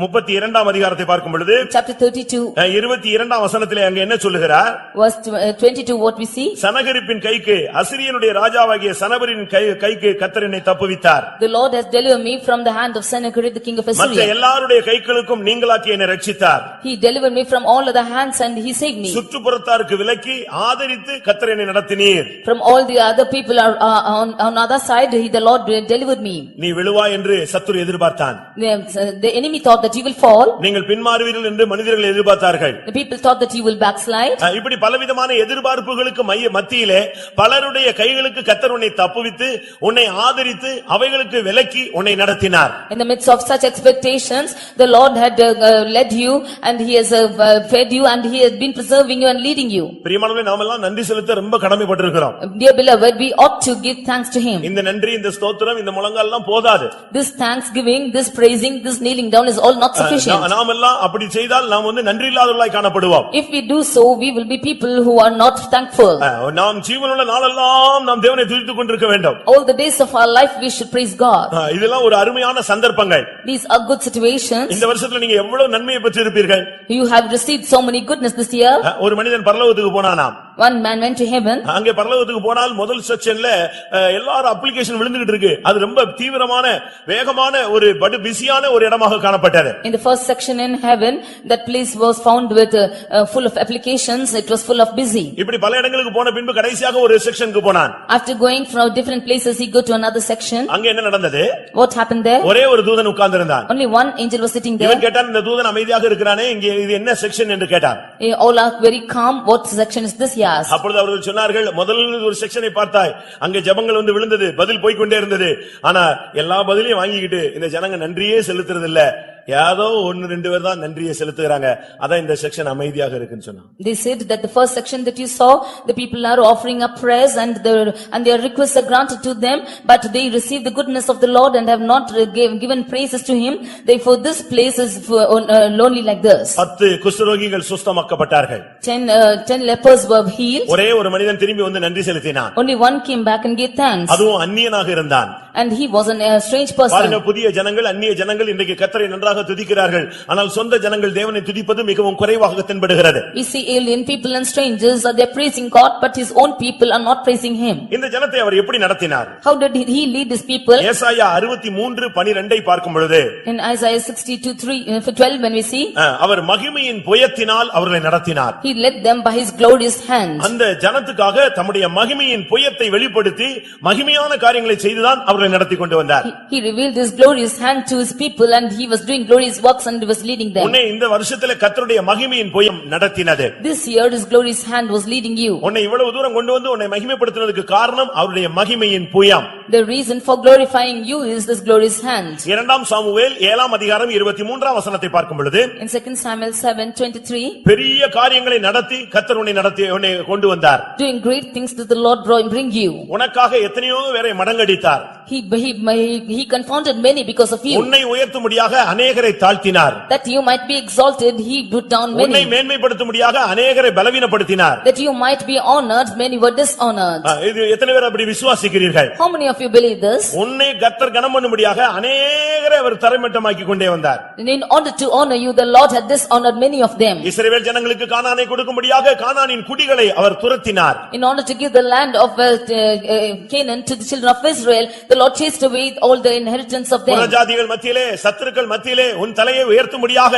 32ஆம் அதிகாரத்தை பார்க்கும் பொழுது chapter 32, 22ஆம் வசனத்திலே அங்க என்ன சொல்லுகிறார்? verse 22 what we see? சனகரிப்பின் கைக்கு, அசிரியனுடைய ராஜாவாகிய சனபரின் கைக்கு கர்த்தர் என்னை தப்புவித்தார். The Lord has delivered me from the hand of Sennacherib the king of மற்ற Assyria. எல்லாருடைய கைகளுக்கும் நீங்களாக்கி என்னை ரட்சித்தார். He delivered me from all other hands and he saved me. சுற்றுப்புறத்தாருக்கு விலக்கி ஆதரித்து கர்த்தர் என்னை நடத்தினீர். From all the other people are on other side the Lord delivered me. நீ விழுவாய் என்று சத்துரு எதிர்பார்த்தான். The enemy thought that you will fall. நீங்கள் பின்மாறுவீர்கள் என்று மனிதர்கள் எதிர்பார்த்தார்கள். The people thought that you will backslide. இப்படி பலவிதமான எதிர்பார்ப்புகளுக்கு மத்தியிலே பலருடைய கைகளுக்கு கர்த்தர் உன்னை தப்புவித்து உன்னை ஆதரித்து அவைகளுக்கு விலக்கி உன்னை நடத்தினார். In the midst of such expectations the Lord had led you and he has fed you and he has been preserving you and leading you. பிரியமானவர்களே, நாமெல்லாம் நன்றி செலுத்த ரொம்ப கடமைப்பட்டிருக்கிறோம். Dear beloved, we ought to give thanks to him. இந்த நன்றி, இந்த ஸ்தோத்திரம், இந்த முழங்கால்லாம் போதாது. This thanksgiving, this praising, this kneeling down is all not sufficient. நாமெல்லாம் அப்படி செய்தால் நாம் நன்றி இல்லாதவர்களாய் காணப்படுவோம். If we do so, we will be people who are not thankful. நாம் ஜீவனுள்ள நாளெல்லாம் நாம் தேவனை துதித்துக் கொண்டிருக்க வேண்டும். All the days of our life we should praise God. இதெல்லாம் ஒரு அருமையான சந்தர்ப்பங்கள். These are good situations. இந்த வருஷத்துல நீங்க எவ்வளவு நன்மையை பெற்றிருப்பீர்கள். You have received so many goodness this year. ஒரு மனிதன் பரலோகத்துக்கு போனானாம். One man went to heaven. அங்கே பரலோகத்துக்கு போனால் முதல் செக்ஷன்ல எல்லாரும் அப்ளிகேஷன் விழுந்துகிட்டு இருக்கு. அது ரொம்ப தீவிரமான வேகமான ஒரு பிஸியான ஒரு இடமாக காணப்பட்டது. In the first section in heaven, that place was found with full of applications. It was full of busy. இப்படி பல இடங்களுக்கு போன பின்பு கடைசியாக ஒரு செக்ஷனுக்கு போனான். After going from different places, he go to another section. அங்க என்ன நடந்தது? What happened there? ஒரே ஒரு தூதன் உட்கார்ந்திருந்தான். Only one angel was sitting there. இவன் கேட்டான், இந்த தூதன் அமைதியாக இருக்கிறானே, இங்க இது என்ன செக்ஷன் என்று கேட்டான். All are very calm. What section is this here? asked. அப்பொழுது அவர்கள் சொன்னார்கள், முதல் ஒரு செக்ஷனை பார்த்தாய், அங்கே ஜெபங்கள் வந்து விழுந்தது, பதில் போய்க்கொண்டே இருந்தது. ஆனா எல்லா பதிலையும் வாங்கிக்கிட்டு இந்த ஜனங்க நன்றியே செலுத்துறது இல்ல, ஏதோ ஒன்னு ரெண்டு பேர் தான் நன்றியை செலுத்துகிறாங்க. அதான் இந்த செக்ஷன் அமைதியாக இருக்குன்னு சொன்னாங்க. They said that the first section that you saw, the people are offering up prayers and their requests are granted to them, but they receive the goodness of the Lord and have not given praises to him. Therefore this place is lonely like this. 10 குஷ்டரோகிகள் சுஸ்தமாக்கப்பட்டார்கள். 10 lepers were healed. ஒரே ஒரு மனிதன் திரும்பி வந்து நன்றி செலுத்தினான். Only one came back and gave thanks. அதுவும் அந்நியனாக இருந்தான். And he was a strange person. பாருங்க, புதிய ஜனங்கள் அந்நிய ஜனங்கள் இன்றைக்கு கர்த்தரை நன்றாக துதிக்கிறார்கள். ஆனால் சொந்த ஜனங்கள் தேவனை துதிப்பது மிகவும் குறைவாக தென்படுகிறது. We see alien people and strangers are they praising God, but his own people are not praising him. இந்த ஜனத்தை அவர் எப்படி நடத்தினார்? How did he lead his people? ஏசாயா 63:12 பார்க்கும் பொழுது, In Isaiah 62:12 when we see, அவர் மகிமையின் புயத்தினால் அவர்களை நடத்தினார். he led them by his glorious hand. அந்த ஜனத்துக்காக தம்முடைய மகிமையின் புயத்தை வெளிப்படுத்தி மகிமையான காரியங்களை செய்துதான் அவர்களை நடத்தி கொண்டு வந்தார். He revealed his glorious hand to his people and he was doing glorious works and was leading them. உன்னை இந்த வருஷத்திலே கர்த்தருடைய மகிமையின் புயம் நடத்தினது. This year his glorious hand was leading you. உன்னை இவ்வளவு தூரம் கொண்டு வந்து உன்னை மகிமைப்படுத்தினதுக்கு காரணம் அவருடைய மகிமையின் புயம். The reason for glorifying you is this glorious hand. 2 Samuel 7 அதிகாரம் 23 வசனத்தை பார்க்கும் பொழுது, In 2 Samuel 7:23, பெரிய காரியங்களை நடத்தி கர்த்தர் உன்னை கொண்டு வந்தார். doing great things that the Lord bring you. உனக்காக எத்தனையோ பேரை மடங்கடித்தார். He confounded many because of you. உன்னை உயர்த்தும்படியாக அநேகரை தாழ்த்தினார். That you might be exalted, he put down உன்னை many. மேன்மைப்படுத்தும்படியாக அநேகரை பலவீனப்படுத்தினார். That you might be honored, many were dishonored. இது எத்தனை பேர் அப்படி விசுவாசிக்கிறீர்கள்? How many of you believe this? உன்னை கர்த்தர் கனம் பண்ணும்படியாக அநேகரை அவர் தரைமட்டமாக்கி கொண்டே வந்தார். In order to honor you, the Lord had dishonored many of them. இஸ்ரவேல் ஜனங்களுக்கு கானானை கொடுக்கும்படியாக கானானின் குடிகளை அவர் துரத்தினார். In order to give the land of Canaan to the children of Israel, the Lord chased away all the inheritance of them. புறஜாதிகள் மத்தியிலே, சத்துருக்கள் மத்தியிலே உன் தலையை உயர்த்தும்படியாக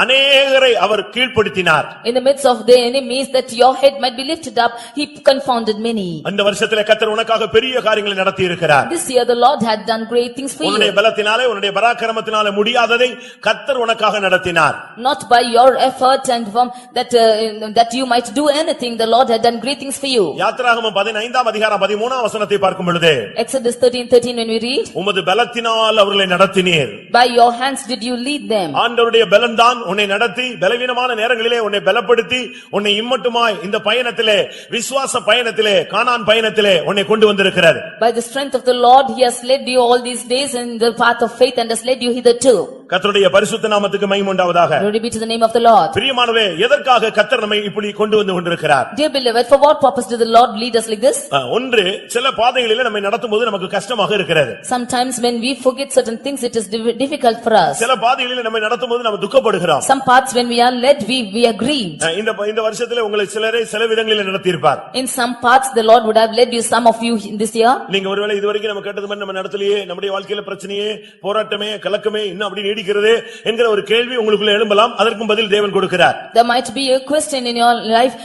அநேகரை அவர் கீழ்ப்படுத்தினார். In the midst of the enemies, that your head might be lifted up, he confounded many. அந்த வருஷத்திலே கர்த்தர் உனக்காக பெரிய காரியங்களை நடத்தி இருக்கிறார். This year the Lord had done great things for உன்னுடைய you. பலத்தினாலே, உன்னுடைய பராக்கிரமத்தினாலே முடியாததை கர்த்தர் உனக்காக நடத்தினார். Not by your effort and from that you might do anything, the Lord had done great things for you. யாத்திராகமம் 15 அதிகாரம் 13 வசனத்தை பார்க்கும் பொழுது, Exodus 13:13 when we read, உமது பலத்தினால் அவர்களை நடத்தினீர். by your hands did you lead them. ஆண்டவருடைய பலன்தான் உன்னை நடத்தி, பலவீனமான நேரங்களிலே உன்னை பலப்படுத்தி, உன்னை இம்மட்டுமாய் இந்த பயணத்திலே, விசுவாச பயணத்திலே, கானான் பயணத்திலே உன்னை கொண்டு வந்திருக்கிறது. By the strength of the Lord he has led you all these days in the path of faith and has led you hitherto. கர்த்தருடைய பரிசுத்த நாமத்துக்கு மகிமை உண்டாவதாக. Glory be to the name of the Lord. பிரியமானவரே, எதற்காக கர்த்தர் நம்மை இப்படி கொண்டு வந்து கொண்டிருக்கிறார்? Dear beloved, for what purpose did the Lord lead us like this? ஒன்று, சில பாதைகளிலே நம்மை நடத்தும்போது நமக்கு கஷ்டமாக இருக்கிறது. Sometimes when we forget certain things, it is difficult for us. சில பாதைகளிலே நம்மை நடத்தும்போது நாம் துக்கப்படுகிறோம். Some paths when we are led, we are grieved. இந்த வருஷத்திலே உங்களை சிலரை சில விதங்களிலே நடத்தி இருப்பார். In some paths the Lord would have led you, some of you in this year. நீங்க ஒருவேளை இதுவரைக்கும் நம்ம கேட்டது மாதிரி நம்ம நடத்தலையே, நம்முடைய வாழ்க்கையில பிரச்சனையே, போராட்டமே, கலக்கமே இன்னும் அப்படி நீடிக்கிறது என்கிற ஒரு கேள்வி உங்களுக்குள்ள எழும்பலாம். அதற்கும் பதில் தேவன் கொடுக்கிறார். There might be a question in your life,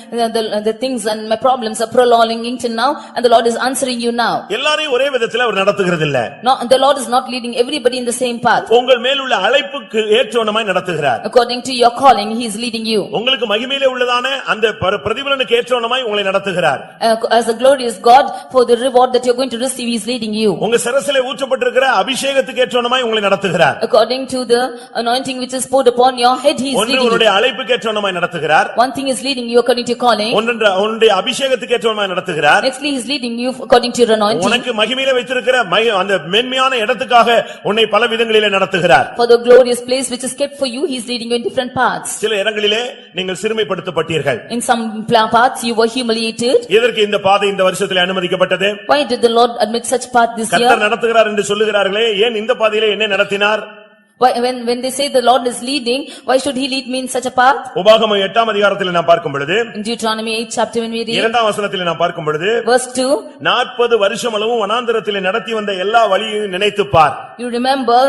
the things and my problems are prolonging till now, and the Lord is answering you now. எல்லாரையும் ஒரே விதத்தில் அவர் நடத்துகிறது இல்ல. No, the Lord is not leading everybody in the same path. உங்கள் மேலுள்ள அழைப்புக்கு ஏற்றவனமாய் நடத்துகிறார். According to your calling, he is leading you. உங்களுக்கு மகிமையிலே உள்ளதான அந்த பிரதிபலனுக்கு ஏற்றவனமாய் உங்களை நடத்துகிறார். As a glorious God, for the reward that you are going to receive, he is leading you. உங்க சிரசிலே ஊற்றப்பட்டிருக்கிற அபிஷேகத்துக்கு ஏற்றவனமாய் உங்களை நடத்துகிறார். According to the anointing which is poured upon your head, he is leading you. உன்னுடைய அழைப்புக்கு ஏற்றவனமாய் நடத்துகிறார். One thing is leading you according to your calling. உன்னுடைய அபிஷேகத்துக்கு ஏற்றவனமாய் நடத்துகிறார். Nextly, he is leading you according to your anointing. உனக்கு மகிமையிலே வைத்திருக்கிற அந்த மேன்மையான இடத்துக்காக உன்னை பல விதங்களிலே நடத்துகிறார். For the glorious place which is kept for you, he is leading you in different paths. சில இடங்களிலே நீங்கள் சிறுமைப்படுத்தப்பட்டீர்கள். In some paths you were humiliated. எதற்கு இந்த பாதை இந்த வருஷத்திலே அனுமதிக்கப்பட்டது? Why did the Lord admit such path this year? கர்த்தர் நடத்துகிறார் என்று சொல்லுகிறார்களே, ஏன் இந்த பாதையிலே என்ன நடத்தினார்? When they say the Lord is leading, why should he lead me in such a path? உபாகமம் 8 அதிகாரத்தில் நாம் பார்க்கும் பொழுது, In Deuteronomy 8 chapter when we read, 2 வசனத்தில் நாம் பார்க்கும் பொழுது, verse 2, 40 வருஷம் அளவும் வனாந்தரத்திலே நடத்தி வந்த எல்லா வழியையும் நினைத்துப் பார். You remember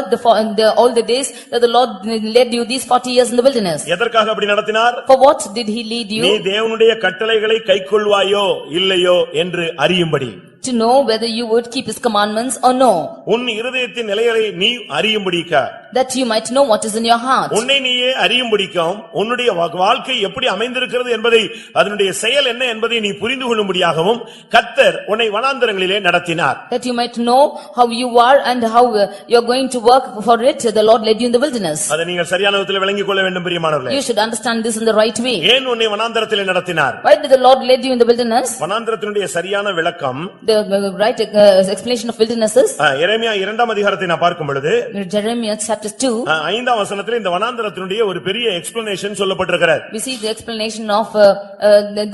all the days that the Lord led you these 40 years in the wilderness. எதற்காக அப்படி நடத்தினார்? For what did he lead நீ you? தேவனுடைய கட்டளைகளை கைக்கொள்வாயோ இல்லையோ என்று அறியும்படி. To know whether you would keep his commandments or no. உன் இருதயத்தின் நிலைகளை நீ அறியும்படிக்க. That you might know what is in your heart. உன்னை நீயே அறியும்படிக்கும் உன்னுடைய வாழ்க்கை எப்படி அமைந்திருக்கிறது என்பதை அதனுடைய செயல் என்ன என்பதை நீ புரிந்து கொள்ளும்படியாகவும் கர்த்தர் உன்னை வனாந்தரங்களிலே நடத்தினார். That you might know how you are and how you are going to work for it. The Lord led you in the wilderness. அதை நீங்கள் சரியான விதத்தில் விளங்கிக் கொள்ள வேண்டும் பிரியமானவர்களே. You should understand this in the right way. ஏன் உன்னை வனாந்தரத்திலே நடத்தினார்? Why did the Lord lead you in the wilderness? வனாந்தரத்தினுடைய சரியான விளக்கம் The right explanation of wilderness is எரேமியா 2ஆம் அதிகாரத்தை நான் பார்க்கும் பொழுது Jeremiah chapter 2. 5ஆம் வசனத்திலே இந்த வனாந்தரத்தினுடைய ஒரு பெரிய எக்ஸ்பிளனேஷன் சொல்லப்பட்டிருக்கிறது. We see the explanation of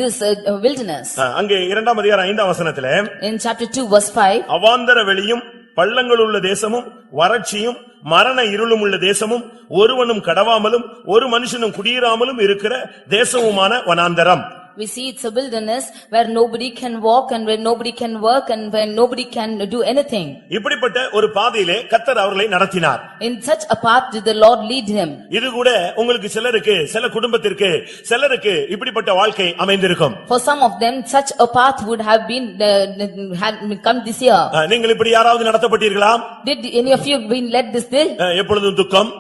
this wilderness. அங்கே 2ஆம் அதிகாரம் 5ஆம் வசனத்திலே In chapter 2 verse 5. அவாந்தர வெளியும் பள்ளங்கள் உள்ள தேசமும் வறட்சியும் மரண இருளும் உள்ள தேசமும் ஒருவனும் கடவாமலும் ஒரு மனுஷனும் குடியிராமலும் இருக்கிற தேசமுமான வனாந்தரம். We see it's a wilderness where nobody can walk and where nobody can work and where nobody can do anything. இப்படிப்பட்ட ஒரு பாதையிலே கர்த்தர் அவர்களை நடத்தினார். In such a path did the Lord lead him. இது கூட உங்களுக்கு சிலருக்கு சில குடும்பத்திற்கு சிலருக்கு இப்படிப்பட்ட வாழ்க்கை அமைந்திருக்கும். For some of them such a path would have been had come this year. நீங்கள் இப்படி யாராவது நடத்தப்பட்டீர்களா? Did any of you been led this day? எப்பொழுதும் துக்கம்,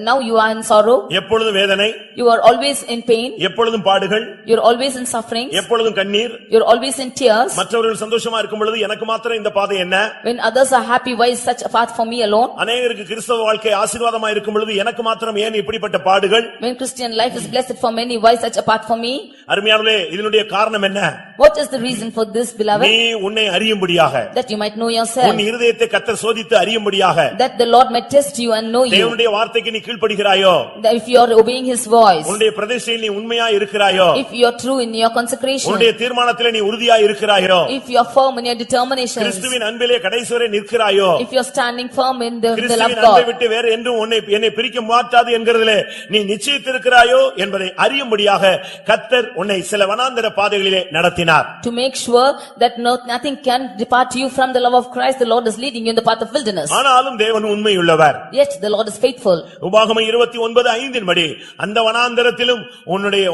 now you are in sorrow. எப்பொழுதும் வேதனை, You are always in pain. எப்பொழுதும் பாடுகள், You are always in sufferings. எப்பொழுதும் கண்ணீர், You are always in tears. மற்றவர்கள் சந்தோஷமா இருக்கும் பொழுது எனக்கு மாத்திரம் இந்த பாதை என்ன? When others are happy, why is such a path for me alone? அநேகருக்கு கிறிஸ்தவ வாழ்க்கை ஆசீர்வாதமா இருக்கும் பொழுது எனக்கு மாத்திரம் ஏன் இப்படிப்பட்ட பாடுகள்? When Christian life is blessed for many, why such a path for me? அருமையானவர்களே, இதனுடைய காரணம் என்ன? What is the reason for this, beloved? நீ உன்னை அறியும்படியாக, That you might know yourself. உன் இருதயத்தை கர்த்தர் சோதித்து அறியும்படியாக, That the Lord might test you and know you. தேவனுடைய வார்த்தைக்கு நீ கீழ்ப்படிகிறாயோ? That if you are obeying his voice. உன்னுடைய பிரதிஷ்டையில் நீ உண்மையா இருக்கிறாயோ? If you are true in your consecration. உன்னுடைய தீர்மானத்திலே நீ உறுதியா இருக்கிறாயோ? If you are firm in your determinations. கிறிஸ்துவின் அன்பிலே கடைசி வரை நிற்கிறாயோ? If you are standing firm in the love of கிறிஸ்துவின் God. அன்பை விட்டு வேறு என்றும் என்னை பிரிக்க மாட்டாது என்கிறதிலே நீ நிச்சயித்திருக்கிறாயோ என்பதை அறியும்படியாக கர்த்தர் உன்னை சில வனாந்தர பாதைகளிலே நடத்தினார். To make sure that nothing can depart you from the love of Christ, the Lord is leading you in the path of wilderness. ஆனாலும் தேவன் உண்மையுள்ளவர். Yet the Lord is faithful. உபாகமம் 29:5 படி அந்த வனாந்தரத்திலும்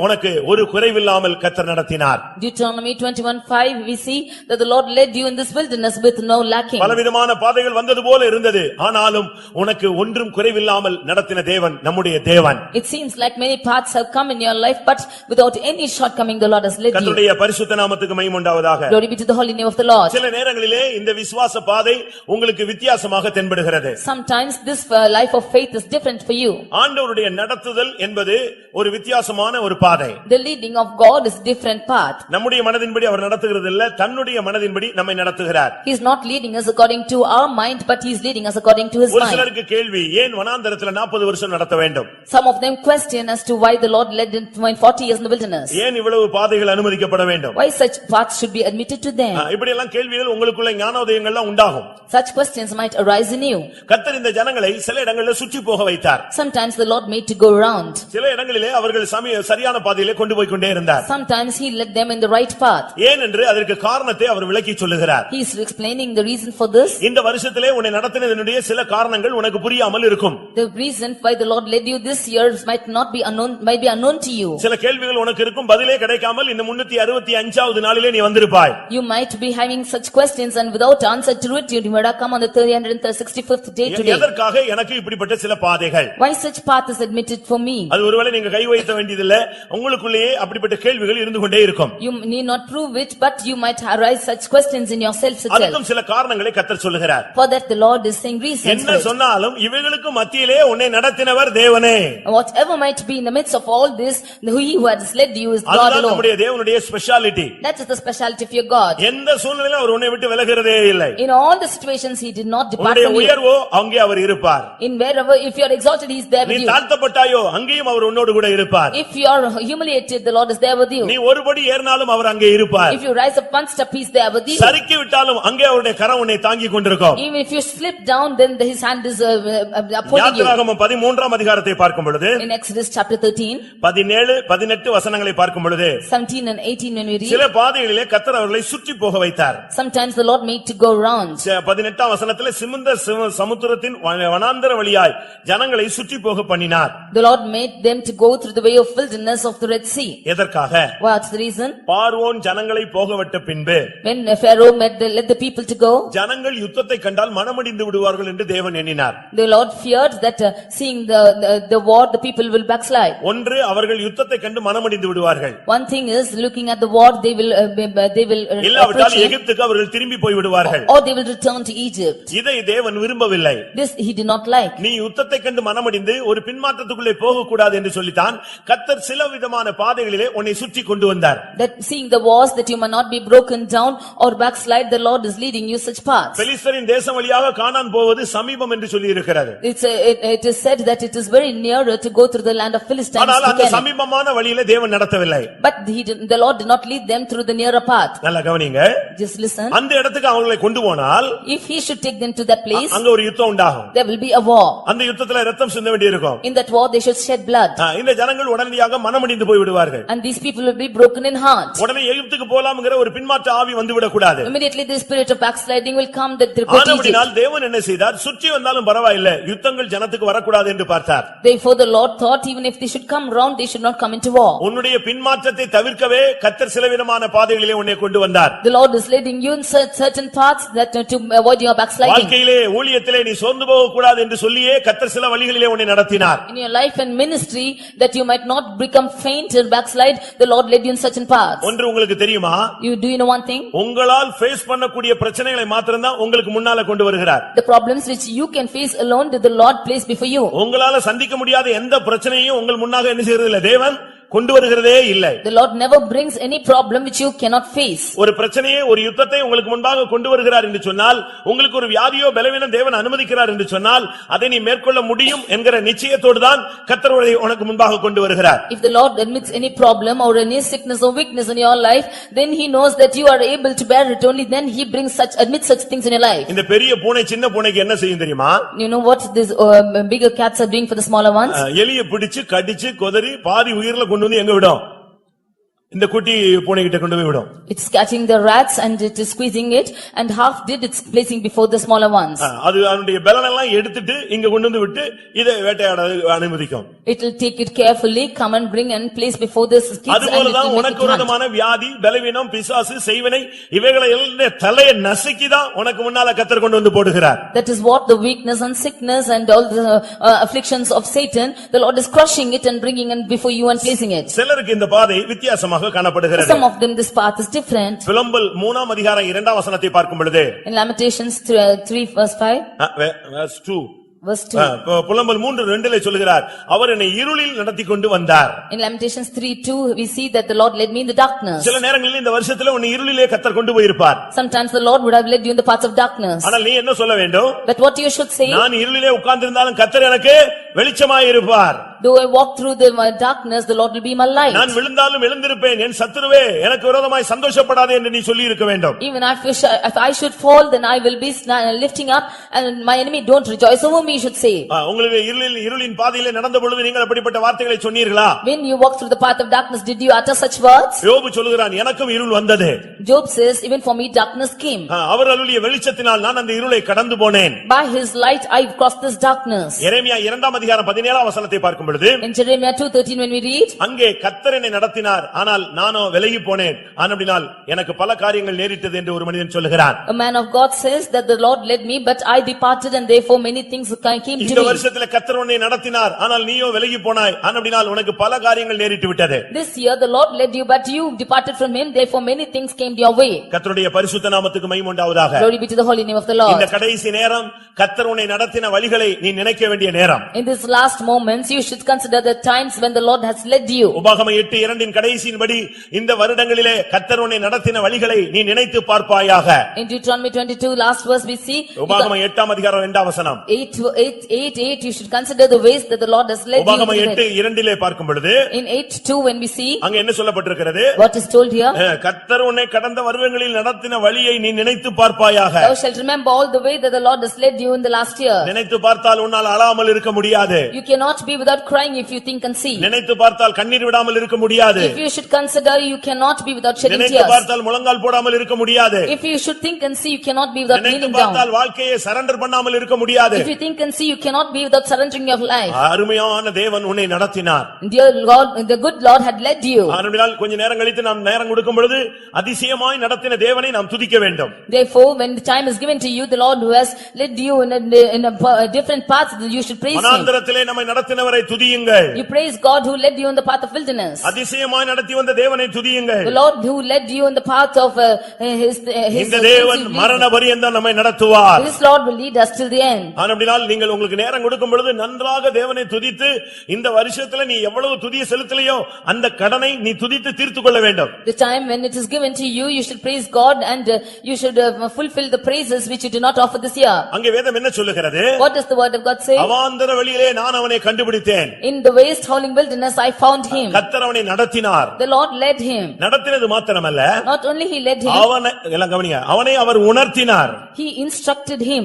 உனக்கு ஒரு குறைவில்லாமல் கர்த்தர் நடத்தினார். Deuteronomy 21:5 we see that the Lord led you in this wilderness with no lacking. பலவிதமான பாதைகள் வந்தது போல இருந்தது, ஆனாலும் உனக்கு ஒன்றும் குறைவில்லாமல் நடத்தின தேவன் நம்முடைய தேவன். It seems like many paths have come in your life, but without any shortcoming the Lord has led you. கர்த்தருடைய பரிசுத்த நாமத்துக்கு மகிமை உண்டாவதாக. Glory be to the holy name of the Lord. சில நேரங்களிலே இந்த விசுவாச பாதை உங்களுக்கு வித்தியாசமாக தென்படுகிறது. Sometimes this life of faith is different for you. ஆண்டவருடைய நடத்துதல் என்பது ஒரு வித்தியாசமான ஒரு பாதை. The leading of God is different path. நம்முடைய மனதின்படி அவர் நடத்துகிறது இல்ல, தன்னுடைய மனதின்படி நம்மை நடத்துகிறார். He is not leading us according to our mind, but he is leading us according to his ஒரு mind. சிலருக்கு கேள்வி, ஏன் வனாந்தரத்துல 40 வருஷம் நடத்த வேண்டும்? Some of them question as to why the Lord led them 40 years in the wilderness. ஏன் இவ்வளவு பாதைகள் அனுமதிக்கப்பட வேண்டும்? Why such paths should be admitted to them? இப்படி எல்லாம் கேள்விகள் உங்களுக்குள்ள ஞானோதயங்கள்லாம் உண்டாகும். Such questions might arise in you. கர்த்தர் இந்த ஜனங்களை சில இடங்களில் சுற்றி போக வைத்தார். Sometimes the Lord made to go round. சில இடங்களிலே அவர்கள் சரியான பாதையிலே கொண்டு போய் கொண்டே இருந்தார். Sometimes he led them in the right path. ஏன் என்று அதற்கு காரணத்தை அவர் விளக்கி சொல்லுகிறார். He is explaining the reason for this. இந்த வருஷத்திலே உன்னை நடத்தினதனுடைய சில காரணங்கள் உனக்கு புரியாமல் இருக்கும். The reason why the Lord led you this year might be unknown to you. சில கேள்விகள் உனக்கு இருக்கும், பதிலே கிடைக்காமல் இந்த 365வது நாளிலே நீ வந்திருப்பாய். You might be having such questions and without answer to it you might have come on the 365th day today. எதற்காக எனக்கு இப்படிப்பட்ட சில பாதைகள்? Why such path is admitted for me? அது ஒருவேளை நீங்க கை வைத்த வேண்டியதில்லை, உங்களுக்குள்ளேயே அப்படிப்பட்ட கேள்விகள் இருந்து கொண்டே இருக்கும். You need not prove it, but you might arise such questions in yourself itself. அதுக்கும் சில காரணங்களை கர்த்தர் சொல்லுகிறார். For that the Lord is saying reasons என்ன for it. சொன்னாலும் இவைகளுக்கு மத்தியிலே உன்னை நடத்தினவர் தேவனே. Whatever might be in the midst of all this, he who has led you is God அதுதான் alone. நம்முடைய தேவனுடைய speciality. That is the speciality of your God. எந்த சூழ்நிலையிலும் அவர் உன்னை விட்டு விலகுறதே இல்லை. In all the situations he did not depart உன்னுடைய from you. உயர்வோ அங்கே அவர் இருப்பார். In wherever, if you are are exalted, he is there நீ with you. தாழ்த்தப்பட்டாயோ அங்கேயும் அவர் உன்னோடு கூட இருப்பார். If you are humiliated, the Lord is there with you. நீ ஒருபடி ஏறினாலும் அவர் அங்கே இருப்பார். If you rise up one step, he is there with you. சறுக்கி விட்டாலும் அங்கே அவருடைய கரம் உன்னை தாங்கிக் கொண்டிருக்கும். Even if you slip down, then his hand is upholding you. யாத்திராகமம் 13ஆம் அதிகாரத்தை பார்க்கும் பொழுது In Exodus chapter 13, 17 18 வசனங்களை பார்க்கும் பொழுது 17 and 18 when we read, சில பாதைகளிலே கர்த்தர் அவர்களை சுற்றி போக வைத்தார். sometimes the Lord made to go round. 18ஆம் வசனத்திலே சிமந்த சமுத்திரத்தின் வனாந்தர வழியாய் ஜனங்களை சுற்றி போக பண்ணினார். The Lord made them to go through the way of wilderness of the Red Sea. எதற்காக? What's the reason? பார்வோன் ஜனங்களை போகவிட்ட பின்பு When Pharaoh led the people to go, ஜனங்கள் யுத்தத்தை கண்டால் மனமடிந்து விடுவார்கள் என்று தேவன் எண்ணினார். the Lord feared that seeing the war, the people will backslide. ஒன்று அவர்கள் யுத்தத்தை கண்டு மனமடிந்து விடுவார்கள். One thing is looking at the war, they will இல்லாவிட்டால் எகிப்துக்கு அவர்கள் திரும்பி போய் விடுவார்கள். or they will return to Egypt. இதை தேவன் விரும்பவில்லை. This he did not like. நீ யுத்தத்தை கண்டு மனமடிந்து ஒரு பின்மாற்றத்துக்குள்ளே போக கூடாது என்று சொல்லித்தான் கர்த்தர் சில விதமான பாதைகளிலே உன்னை சுற்றி கொண்டு வந்தார். That seeing the wars, that you may not be broken down or backslide, the Lord is leading you such paths. பெலிஸ்தரின் தேசம் வழியாக கானான் போவது சமீபம் என்று சொல்லி இருக்கிறது. It is said that it is very nearer to go through the land of Philistines ஆனால் to அந்த Canaan. சமீபமான வழியிலே தேவன் நடத்தவில்லை. But the Lord did not lead them through the nearer path. நல்லா கவனிங்க. Just listen. அந்த இடத்துக்கு அவங்களை கொண்டு போனால் If he should take them to that place, அங்க ஒரு யுத்தம் உண்டாகும். there will be a war. அந்த யுத்தத்துல ரத்தம் சிந்த வேண்டியிருக்கும். In that war they should shed blood. இந்த ஜனங்கள் உடனடியாக மனமடிந்து போய் விடுவார்கள். And these people will be broken in heart. உடனே எகிப்துக்கு போலாம்ங்கற ஒரு பின்மாற்ற ஆவி வந்து விட கூடாது. Immediately the spirit of backsliding will come that they go to Egypt. ஆனபடியால் தேவன் என்ன செய்தார்? சுற்றி வந்தாலும் பரவாயில்லை, யுத்தங்கள் ஜனத்துக்கு வரக்கூடாது என்று பார்த்தார். Therefore the Lord thought even if they should come round, they should not come into war. உன்னுடைய பின்மாற்றத்தை தவிர்க்கவே கர்த்தர் சில விதமான பாதைகளிலே உன்னை கொண்டு வந்தார். The Lord is leading you in certain paths that to avoid your backsliding. வாழ்க்கையிலே ஊழியத்திலே நீ சோர்ந்து போக கூடாது என்று சொல்லியே கர்த்தர் சில வழிகளிலே உன்னை நடத்தினார். In your life and ministry, that you might not become faint and backslide, the Lord led you in certain paths. ஒன்று உங்களுக்கு தெரியுமா? Do you know one thing? உங்களால் ஃபேஸ் பண்ணக்கூடிய பிரச்சனைகளை மாத்திரம் தான் உங்களுக்கு முன்னால கொண்டு வருகிறார். The problems which you can face alone, did the Lord place before you. உங்களால சந்திக்க முடியாத எந்த பிரச்சனையும் உங்கள் முன்னாக என்ன செய்யறது இல்ல, தேவன் கொண்டு வருகிறதே இல்லை. The Lord never brings any problem which you cannot face. ஒரு பிரச்சனையை, ஒரு யுத்தத்தை உங்களுக்கு முன்பாக கொண்டு வருகிறார் என்று சொன்னால், உங்களுக்கு ஒரு வியாதியோ பலவீனம் தேவன் அனுமதிக்கிறார் என்று சொன்னால், அதை நீ மேற்கொள்ள முடியும் என்கிற நிச்சயத்தோடு தான் கர்த்தர் உனக்கு முன்பாக கொண்டு வருகிறார். If the Lord admits any problem or any sickness or weakness in your life, then he knows that you are able to bear it. Only then he admits such things in your life. இந்த பெரிய பூனை சின்ன பூனைக்கு என்ன செய்யும் தெரியுமா? You know what these bigger cats are doing for the smaller ones? எலியை பிடிச்சு கடிச்சு கொதறி பாதி உயிர்ல கொண்டு வந்து எங்க விடும்? இந்த குட்டி பூனை கிட்ட கொண்டு போய் விடும். It's catching the rats and it is squeezing it, and half did it's placing before the smaller ones. அது அதனுடைய பலன் எல்லாம் எடுத்துட்டு இங்க கொண்டு வந்து விட்டு இதை வேட்டையாட அனுமதிக்கும். It will take it carefully, come and bring and place before this kids. அதுபோல தான் உனக்கு விரோதமான வியாதி, பலவீனம், பிசாசு, செய்வினை இவைகளை எல்லாம் தலையை நசுக்கி தான் உனக்கு முன்னால கர்த்தர் கொண்டு வந்து போடுகிறார். That is what the weakness and sickness and all the afflictions of Satan, the Lord is crushing it and bringing it before you and placing it. சிலருக்கு இந்த பாதை வித்தியாசமாக காணப்படுகிறது. Some of them this path is different. புலம்பல் 3ஆம் அதிகாரம் 2ஆம் வசனத்தை பார்க்கும் பொழுது, In Lamentations 3 verse 5, verse 2, verse 2. புலம்பல் 3:2 சொல்கிறார், அவர் என்னை இருளில் நடத்தி கொண்டு வந்தார். In Lamentations 3:2 we see that the Lord led me in the darkness. சில நேரங்களில் இந்த வருஷத்துல உன்னை இருளிலே கர்த்தர் கொண்டு போயிருப்பார். Sometimes the Lord would have led you in the paths of darkness. ஆனால் நீ என்ன சொல்ல வேண்டும்? But what you should say, நான் இருளிலே உட்கார்ந்திருந்தாலும் கர்த்தர் எனக்கு வெளிச்சமாய் இருப்பார். though I walk through the darkness, the Lord will be my light. நான் விழுந்தாலும் எழுந்திருப்பேன், என் சத்துருவே எனக்கு விரோதமாய் சந்தோஷப்படாதே என்று நீ சொல்லி இருக்க வேண்டும். Even if I should fall, then I will be lifting up, and my enemy don't rejoice over me, you should say. உங்களுக்கு இருளின் பாதையிலே நடந்த பொழுது நீங்கள் அப்படிப்பட்ட வார்த்தைகளை சொன்னீர்களா? When you walk through the path of darkness, did you utter such words? யோபு சொல்கிறான், எனக்கும் இருள் வந்தது. Job says, even for me darkness came. அவர் அருளிய வெளிச்சத்தினால் நான் அந்த இருளை கடந்து போனேன். By his light I crossed this darkness. எரேமியா 2ஆம் அதிகாரம் 17ஆம் வசனத்தை பார்க்கும் பொழுது, In Jeremiah 2:13 when we read, அங்கே கர்த்தர் என்னை நடத்தினார், ஆனால் நானோ விலகி போனேன், ஆனபடியால் எனக்கு பல காரியங்கள் நேரிட்டது என்று ஒரு மனிதன் சொல்கிறான். A man of God says that the Lord led me, but I departed, and therefore many things came to இந்த me. வருஷத்துல கர்த்தர் உன்னை நடத்தினார், ஆனால் நீயோ விலகி போனாய், ஆனபடியால் உனக்கு பல காரியங்கள் நேரிட்டு விட்டது. This year the Lord led you, but you departed from him, therefore many things came your way. கர்த்தருடைய பரிசுத்த நாமத்துக்கு மகிமை உண்டாவதாக. Glory be to the holy name of the Lord. இந்த கடைசி நேரம் கர்த்தர் உன்னை நடத்தின வழிகளை நீ நினைக்க வேண்டிய நேரம். In this last moments you should should consider the times when the Lord has led you. உபாகமம் 8:2 கடைசியின்படி இந்த வருடங்களிலே கர்த்தர் உன்னை நடத்தின வழிகளை நீ நினைத்து பார்ப்பாயாக. In Deuteronomy 22 last verse we see உபாகமம் 8:2 8:8 you should consider the ways that the Lord has led you. உபாகமம் 8:2 பார்க்கும் பொழுது In 8:2 when we see அங்க என்ன சொல்லப்பட்டிருக்கிறது? what is told here, கர்த்தர் உன்னை கடந்த வருடங்களில் நடத்தின வழியை நீ நினைத்து பார்ப்பாயாக. thou shalt remember all the way that the Lord has led you in the last year. நினைத்து பார்த்தால் உன்னால் அழாமல் இருக்க முடியாது. You cannot be without crying if you think and see. நினைத்து பார்த்தால் கண்ணீர் விடாமல் இருக்க முடியாது. If you should consider, you cannot be without shedding நினைத்து tears. பார்த்தால் முழங்கால் போடாமல் இருக்க முடியாது. If you should think and see, you cannot be without நினைத்து kneeling down. பார்த்தால் வாழ்க்கையை சரண்டர் பண்ணாமல் இருக்க முடியாது. If you think and see, you cannot be without surrendering your life. அருமையான தேவன் உன்னை நடத்தினார். Dear Lord, the good Lord had led you. ஆனபடியால் கொஞ்ச நேரம் கழித்து நாம் நேரம் கொடுக்கும் பொழுது அதிசயமாய் நடத்தின தேவனை நாம் துதிக்க வேண்டும். Therefore, when the time is given to you, the Lord who has led you in a different path, you should praise Him. வனாந்தரத்திலே நம்மை நடத்தினவரை துதியுங்கள். You praise God who led you in the path of wilderness. அதிசயமாய் நடத்தி வந்த தேவனை துதியுங்கள். The Lord who led you in the path of His இந்த தேவன் மரண பரியந்தம் நம்மை நடத்துவார். This Lord will lead us till the end. ஆனபடியால் நீங்கள் உங்களுக்கு நேரம் கொடுக்கும் பொழுது நன்றாக தேவனை துதித்து இந்த வருஷத்துல நீ எவ்வளவு துதியை செலுத்தலையோ அந்த கடனை நீ துதித்து தீர்த்துக் கொள்ள வேண்டும். The time when it is given to you, you should praise God and you should fulfill the praises which you did not offer this year. அங்கே வேதம் என்ன சொல்லுகிறது? What does the word of God say? அவாந்தர வழியிலே நான் அவனை கண்டுபிடித்தேன். In the waste howling wilderness I found him. கர்த்தர் அவனை நடத்தினார். The Lord led him. நடத்தினது மாத்திரமல்ல, Not only he led him, அவனை எல்லாம் கவனிங்க, அவனை அவர் உணர்த்தினார். he instructed him.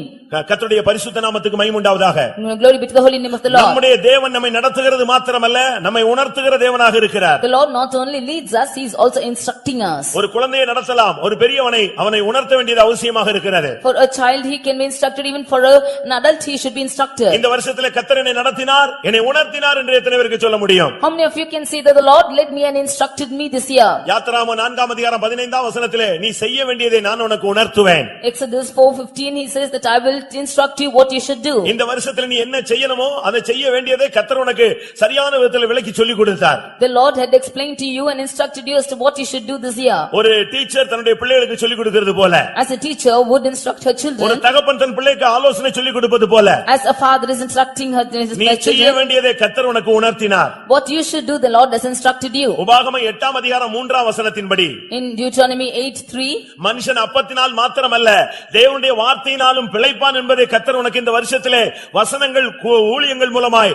கர்த்தருடைய பரிசுத்த நாமத்துக்கு மகிமை உண்டாவதாக. Glory be to the holy name of the Lord. நம்முடைய தேவன் நம்மை நடத்துகிறது மாத்திரமல்ல, நம்மை உணர்த்துகிற தேவனாக இருக்கிறார். The Lord not only leads us, he is also instructing us. ஒரு குழந்தையை நடத்தலாம், ஒரு பெரியவனை அவனை உணர்த்த வேண்டியது அவசியமாக இருக்கிறது. For a child he can be instructed, even for an adult he should be instructed. இந்த வருஷத்திலே கர்த்தர் என்னை நடத்தினார், என்னை உணர்த்தினார் என்று எத்தனை பேருக்கு சொல்ல முடியும்? How many of you can say that the Lord led me and instructed me this year? யாத்திராகமம் 4:15 நீ செய்ய வேண்டியதை நான் உனக்கு உணர்த்துவேன். Exodus 4:15 he says that I will instruct you what you should do. இந்த வருஷத்துல நீ என்ன செய்யணுமோ அதை செய்ய வேண்டியதை கர்த்தர் உனக்கு சரியான விதத்தில் விளக்கி சொல்லி கொடுத்தார். The Lord had explained to you and instructed you as to what you should do this year. ஒரு டீச்சர் தன்னுடைய பிள்ளைகளுக்கு சொல்லி கொடுக்கிறது போல, as a teacher would instruct her ஒரு children, தகப்பன் தன் பிள்ளைக்கு ஆலோசனை சொல்லி கொடுப்பது போல, as a father is instructing his நீ செய்ய children, வேண்டியதை கர்த்தர் உனக்கு உணர்த்தினார். what you should do the Lord has instructed you. உபாகமம் 8:3 In Deuteronomy 8:3 மனுஷன் அப்பத்தினால் மாத்திரமல்ல தேவனுடைய வார்த்தையினாலும் பிழைப்பான் என்பதை கர்த்தர் உனக்கு இந்த வருஷத்திலே வசனங்கள் ஊழியங்கள் மூலமாய்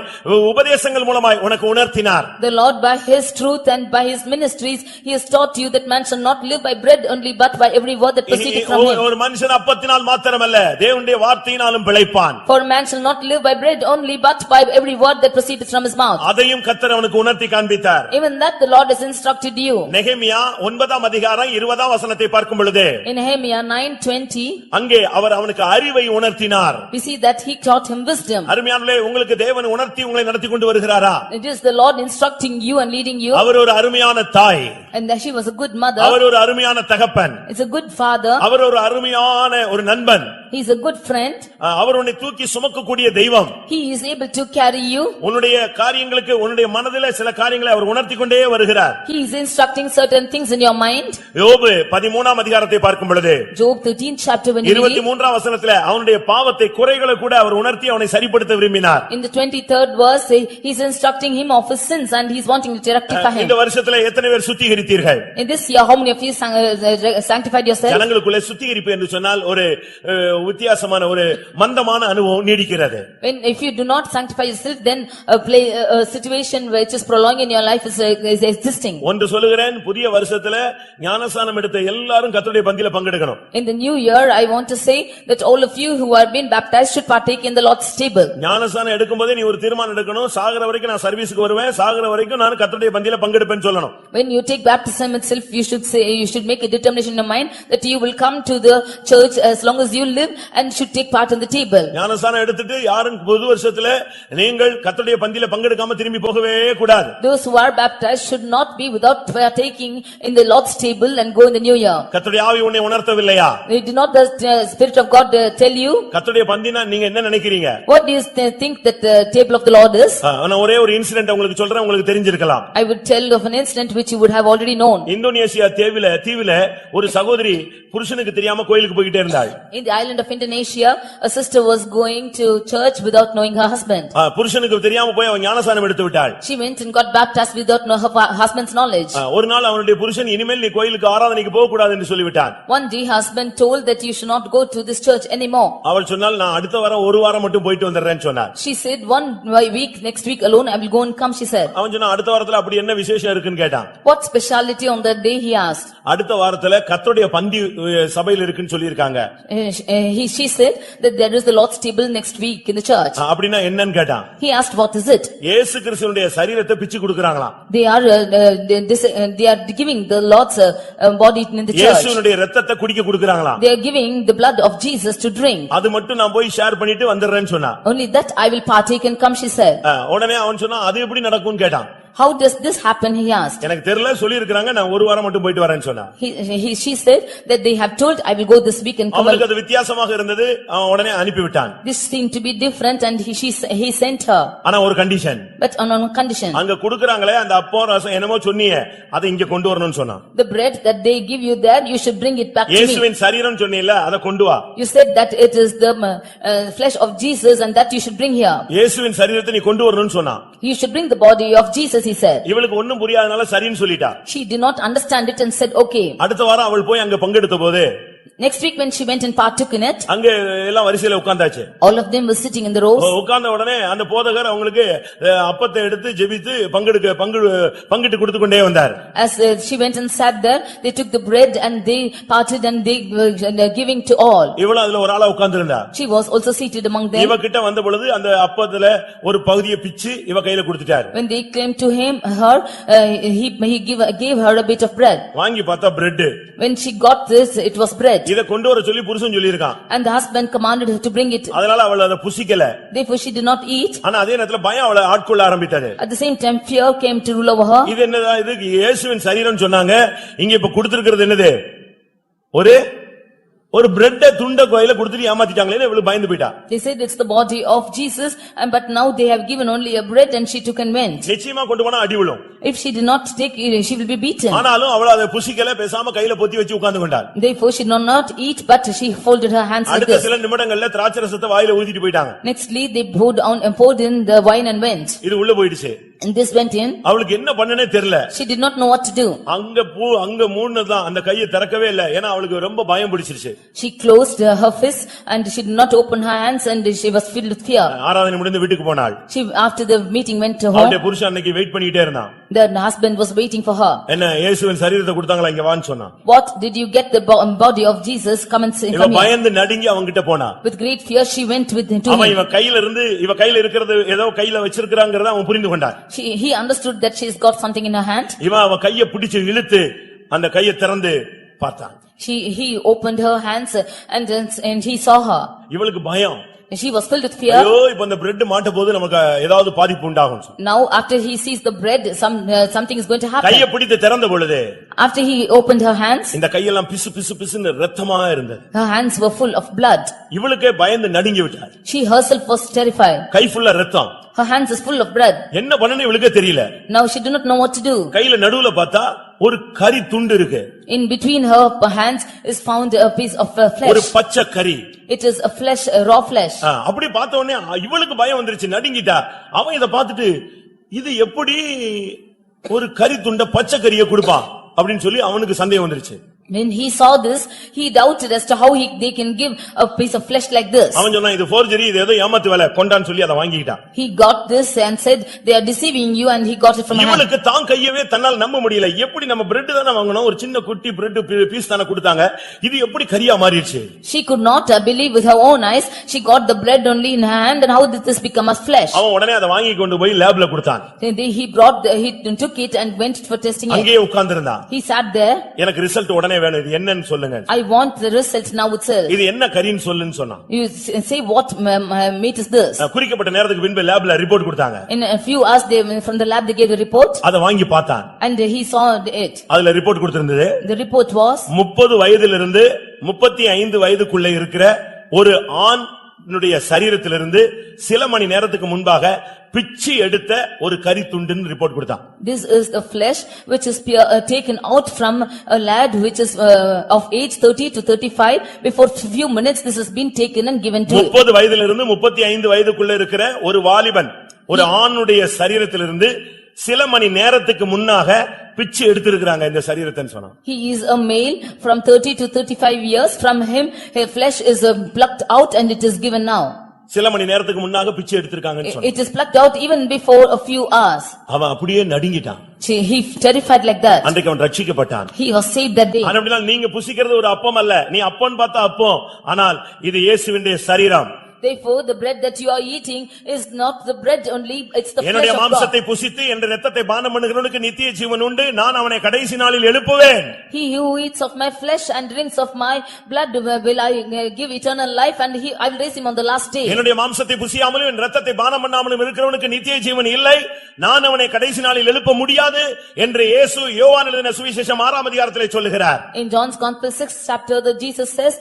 உபதேசங்கள் மூலமாய் உனக்கு உணர்த்தினார். The Lord by his truth and by his ministries he has taught you that man shall not live by bread only but by every word that proceedeth from him. ஒரு மனுஷன் அப்பத்தினால் மாத்திரமல்ல தேவனுடைய வார்த்தையினாலும் பிழைப்பான். For man shall not live by bread only but by every word that proceedeth from his mouth. அதையும் கர்த்தர் அவனுக்கு உணர்த்தி காண்பித்தார். Even that the Lord has instructed you. நெகேமியா 9:20 பார்க்கும் பொழுது In Nehemiah 9:20 அங்கே அவர் அவனுக்கு அறிவை உணர்த்தினார். we see that he taught him wisdom. அருமையானவர்களே, உங்களுக்கு தேவன் உணர்த்தி உங்களை நடத்தி கொண்டு வருகிறாரா? It is the Lord instructing you and leading you. அவர் ஒரு அருமையான தாய், And that she was a good mother. அவர் ஒரு அருமையான தகப்பன், It's a good father. அவர் ஒரு அருமையான ஒரு நண்பன், He is a good friend. அவர் உன்னை தூக்கி சுமக்கக்கூடிய தெய்வம். He is able to carry you. உன்னுடைய காரியங்களுக்கு உன்னுடைய மனதிலே சில காரியங்களை அவர் உணர்த்தி கொண்டே வருகிறார். He is instructing certain things in your mind. யோபு 13 பார்க்கும் பொழுது Job 13th chapter when you read, 23 அவனுடைய பாவத்தை குறைகளை கூட அவர் உணர்த்தி அவனை சரிப்படுத்த விரும்பினார். in the 23rd verse he is instructing him of his sins and he is wanting to rectify him. இந்த வருஷத்துல எத்தனை பேர் சுத்திகரித்தீர்கள்? In this year how many of you sanctified yourself? ஜனங்களுக்குள்ளே சுத்திகரிப்பு என்று சொன்னால் ஒரு வித்தியாசமான ஒரு மந்தமான அனுபவம் நீடிக்கிறது. When if you do not sanctify yourself then a situation which is prolonging in your life is existing. ஒன்று சொல்லுகிறேன், புதிய வருஷத்துல ஞானஸ்நானம் எடுத்த எல்லாரும் கர்த்தருடைய பந்தியில பங்கெடுக்கணும். In the new year I want to say that all of you who have been baptized should partake in the Lord's table. ஞானஸ்நானம் எடுக்கும்போதே நீ ஒரு தீர்மானம் எடுக்கணும், சாகற வரைக்கும் நான் சர்வீஸ்க்கு வருவேன், சாகற வரைக்கும் நான் கர்த்தருடைய பந்தியில பங்கெடுப்பேன்னு சொல்லணும். When you take baptism itself you should say, you should make a determination in your mind that you will come to the church as long as you live and should take part in the table. ஞானஸ்நானம் எடுத்துட்டு யாரும் புது வருஷத்துல நீங்கள் கர்த்தருடைய பந்தியில பங்கெடுக்காம திரும்பி போகவே கூடாது. Those who are baptized should not be without partaking in the Lord's table and go in the new year. கர்த்தருடைய ஆவி உன்னை உணர்த்தவில்லையா? Did not the Spirit of God tell you? கர்த்தருடைய பந்தினா நீங்க என்ன நினைக்கிறீங்க? What do you think that the table of the Lord is? நான் ஒரே ஒரு இன்சிடென்ட் உங்களுக்கு சொல்றேன், உங்களுக்கு தெரிஞ்சிருக்கலாம். I would tell of an incident which you would have already known. Indonesia தீவில ஒரு சகோதரி புருஷனுக்கு தெரியாம கோயிலுக்கு போயிட்டே இருந்தாள். In the island of Indonesia a sister was going to church without knowing her husband. புருஷனுக்கு தெரியாம தெரியாம போய் அவன் ஞானஸ்நானம் எடுத்து விட்டாள். She went and got baptized without her husband's knowledge. ஒரு நாள் அவனுடைய புருஷன் இனிமேல் நீ கோயிலுக்கு ஆராதனைக்கு போக கூடாது என்று சொல்லிவிட்டான். One day husband told that you should not go to this church anymore. அவள் சொன்னால் நான் அடுத்த வாரம் ஒரு வாரம் மட்டும் போயிட்டு வந்துறேன்னு சொன்னார். She said one week, next week alone I will go and come, she said. அவன் சொன்னா அடுத்த வாரத்துல அப்படி என்ன விசேஷம் இருக்குன்னு கேட்டான். What speciality on that day, he asked. அடுத்த வாரத்துல கர்த்தருடைய பந்தி சபையில் இருக்குன்னு சொல்லிருக்காங்க. She said that there is the Lord's table next week in the church. அப்படினா என்னன்னு கேட்டான். He asked what is it. இயேசு கிறிஸ்துவினுடைய சரீரத்தை பிச்சு குடுக்குறாங்களாம். They are giving the Lord's body in the church. இயேசுவினுடைய இரத்தத்தை குடிக்க குடுக்குறாங்களாம். They are giving the blood of Jesus to drink. அது மட்டும் நான் போய் ஷேர் பண்ணிட்டு வந்துறேன்னு சொன்னா. Only that I will partake and come, she said. உடனே அவன் சொன்னா அது எப்படி நடக்கும்னு கேட்டான். How does this happen, he asked. எனக்கு தெரியல சொல்லி இருக்காங்க நான் ஒரு வாரம் மட்டும் போயிட்டு வரேன்னு சொன்னா. She said that they have told I will go this week and come. அவளுக்கு அது வித்தியாசமாக இருந்தது. அவன் உடனே அனுப்பி விட்டான். This seemed to be different and he sent her. ஆனா ஒரு condition. But on a condition. அங்க குடுக்குறாங்களே அந்த அப்பம் ரசம் என்னமோ சொன்னியே அதை இங்க கொண்டு வரணும்னு சொன்னான். The bread that they give you there, you should bring it back to me. இயேசுவின் சரீரம் சொன்னீல்ல அதை கொண்டு வா. You said that it is the flesh of Jesus and that you should bring here. இயேசுவின் சரீரத்தை நீ கொண்டு வரணும்னு சொன்னான். You should bring the body of Jesus, he said. இவளுக்கு ஒண்ணும் புரியாதனால சரின்னு சொல்லிட்டா. She did not understand it and said okay. அடுத்த வாரம் அவள் போய் அங்க பங்கெடுத்த போது Next week when she went and partook in it, அங்க எல்லாம் வரிசையில உட்கார்ந்தாச்சு. all of them were sitting in the rows. உட்கார்ந்த உடனே அந்த போதகர் அவங்களுக்கு அப்பத்தை எடுத்து ஜெபித்து பங்கிட்டு கொடுத்து கொண்டே வந்தார். As she went and sat there, they took the bread and they parted and they were giving to all. இவளும் அதுல ஒரு ஆளா உட்கார்ந்திருந்தா. She was also seated among them. இவ கிட்ட வந்த பொழுது அந்த அப்பத்துல ஒரு பகுதியை பிச்சு இவ கையில கொடுத்துட்டார். When they came to her, he gave her a bit of bread. வாங்கி பார்த்தா bread. When she got this, it was bread. இத கொண்டு வர சொல்லி புருஷன் சொல்லி இருக்கான். And the husband commanded her to bring it. அதனால அவள் அத புசிக்கல. Therefore she did not eat. ஆனா அதே நேரத்துல பயம் அவளை ஆட்கொள்ள ஆரம்பித்தது. At the same time fear came to rule over her. இது என்னடா இது இயேசுவின் சரீரம் சொன்னாங்க. இங்க இப்ப கொடுத்திருக்கிறது என்னது? ஒரு பிரெட் துண்ட கோயில கொடுத்துட்டு ஏமாத்திட்டாங்களே இவளு பயந்து போயிட்டா. They said it's the body of Jesus but now they have given only a bread and she took and went. நிச்சயமா கொண்டு போனா அடி விழும். If she did not take it, she will be beaten. ஆனாலும் அவள் அதை புசிக்கல பேசாம கையில பொத்தி வச்சு உட்கார்ந்து கொண்டாள். Therefore she did not eat but she folded her hands like அடுத்த this. சில நிமிடங்கள்ல திராட்சரசத்தை வாயில ஊத்திட்டு போயிட்டாங்க. Nextly they poured in the wine and went. இது உள்ள போயிடுச்சு. And this went in. அவளுக்கு என்ன பண்ணனே தெரியல. She did not know what to do. அங்க மூணுதான் அந்த கையை திறக்கவே இல்ல. ஏன்னா அவளுக்கு ரொம்ப பயம் பிடிச்சிருச்சு. She closed her fist and she did not open her hands and she was filled with fear. ஆராதனை முடிந்து வீட்டுக்கு போனாள். She after the meeting went to home. அவளுடைய புருஷன் அன்னைக்கு வெயிட் பண்ணிட்டே இருந்தான். The husband was waiting for her. என்ன இயேசுவின் சரீரத்தை கொடுத்தாங்களா இங்க வான்னு சொன்னான். What did you get the body of Jesus? Come and see. இவ பயந்து நடுங்கி அவங்கிட்ட போனா. With great fear she went with him to him. இவ கையில இருக்கிறது ஏதோ கையில வச்சிருக்காங்கறத அவன் புரிந்து கொண்டான். He understood that she's got something in her hand. இவன் அவ கையை பிடிச்சு இழுத்து அந்த கையை திறந்து பார்த்தான். He opened her hands and he saw her. இவளுக்கு பயம். She was filled with fear. ஐயோ இப்ப அந்த பிரெட் மாட்ட போது நமக்கு ஏதாவது பாதிப்பு உண்டாகும். Now after he sees the bread something is going to happen. கையை பிடித்து திறந்த பொழுது After he opened her hands, இந்த கையெல்லாம் பிசு ரத்தமா இருந்தது. her hands were full of blood. இவளுக்கே பயந்து நடுங்கி விட்டாள். She herself was terrified. கை ஃபுல்லா ரத்தம். Her hands is full of blood. என்ன பண்ணனே இவளுக்கே தெரியல. Now she did not know what to do. கையில நடுவுல பார்த்தா ஒரு கரி துண்டு இருக்கு. In between her hands is found a piece of flesh. ஒரு பச்சை கரி. It is a flesh, a raw flesh. அப்படி பார்த்த உடனே இவளுக்கு பயம் வந்துருச்சு, நடுங்கிட்டா. அவன் இத பார்த்துட்டு இது எப்படி ஒரு கரி துண்ட பச்சை கரியை கொடுப்பான் அப்படின்னு சொல்லி அவனுக்கு சந்தேகம் வந்துருச்சு. When he saw this, he doubted as to how they can give a piece of flesh like this. அவன் சொன்னா இது forgery, இது ஏதோ ஏமாத்து வேலை கொண்டான்னு சொல்லி அத வாங்கிட்டான். He got this and said they are deceiving you and he got it from her. இவளுக்கு தான் கையவே தன்னால் நம்ப முடியல. எப்படி நம்ம பிரெட் தான வாங்குனோம், ஒரு சின்ன குட்டி பிரெட் பீஸ் தான கொடுத்தாங்க, இது எப்படி கரியா மாறிடுச்சு? She could not believe with her own eyes. She got the bread only in her hand and how did this become a flesh? அவன் உடனே அத வாங்கி கொண்டு போய் லேப்ல கொடுத்தான். He took it and went for testing it. அங்கேயே உட்கார்ந்திருந்தான். He sat there. எனக்கு ரிசல்ட் உடனே வேணும், இது என்னன்னு சொல்லுங்க. I want the result now itself. இது என்ன கரின்னு சொல்லுன்னு சொன்னான். You say what meat is this? குறிக்கப்பட்ட நேரத்துக்கு பின்பு லேப்ல ரிப்போர்ட் கொடுத்தாங்க. In a few hours from the lab they gave a report. அத வாங்கி பார்த்தான். And he saw it. அதுல ரிப்போர்ட் கொடுத்திருந்தது. The report was 30 வயதிலிருந்து 35 வயதுக்குள்ள இருக்கிற ஒரு ஆணுடைய சரீரத்திலிருந்து சில மணி நேரத்துக்கு முன்பாக பிச்சி எடுத்த ஒரு கரி துண்டுன்னு ரிப்போர்ட் கொடுத்தான். This is the flesh which is taken out from a lad which is of age 30 to 35. Before few minutes this has been taken and given to 30 வயதிலிருந்து 35 வயதுக்குள்ள இருக்கிற ஒரு வாலிபன், ஒரு ஆணுடைய சரீரத்திலிருந்து சில மணி நேரத்துக்கு முன்னாக பிச்சு எடுத்திருக்காங்க இந்த சரீரத்தைன்னு சொன்னான். He is a male from 30 to 35 years. From him, his flesh is plucked out and it is given now. சில மணி நேரத்துக்கு முன்னாக பிச்சு எடுத்திருக்காங்கன்னு சொன்னான். It is plucked out even before a few hours. அவன் அப்படியே நடுங்கிட்டான். He terrified like that. அன்றைக்கு அவன் ரட்சிக்கப்பட்டான். He was saved that day. அப்படினா நீங்க புசிக்கிறது ஒரு அப்பம் அல்ல, நீ அப்பன்னு பார்த்தா அப்பம், ஆனால் இது இயேசுவின் சரீரம். Therefore the bread that you are eating is not the bread only, it's the flesh என்னுடைய of God. மாம்சத்தை புசித்து என் இரத்தத்தை பானம் பண்ணுகிறவனுக்கு நித்திய ஜீவன் உண்டு, நான் அவனை கடைசி நாளில் எழுப்புவேன். He who eats of my flesh and drinks of my blood will I give eternal life, and I will raise him on the last day. என்னுடைய மாம்சத்தை புசியாமலும் என் இரத்தத்தை பானம் பண்ணாமலும் இருக்கிறவனுக்கு நித்திய ஜீவன் இல்லை, நான் அவனை கடைசி நாளில் எழுப்ப முடியாது என்று இயேசு யோவான் எழுதின சுவிசேஷம் 6ஆம் அதிகாரத்திலே சொல்லுகிறார். In John's Gospel 6th chapter, Jesus says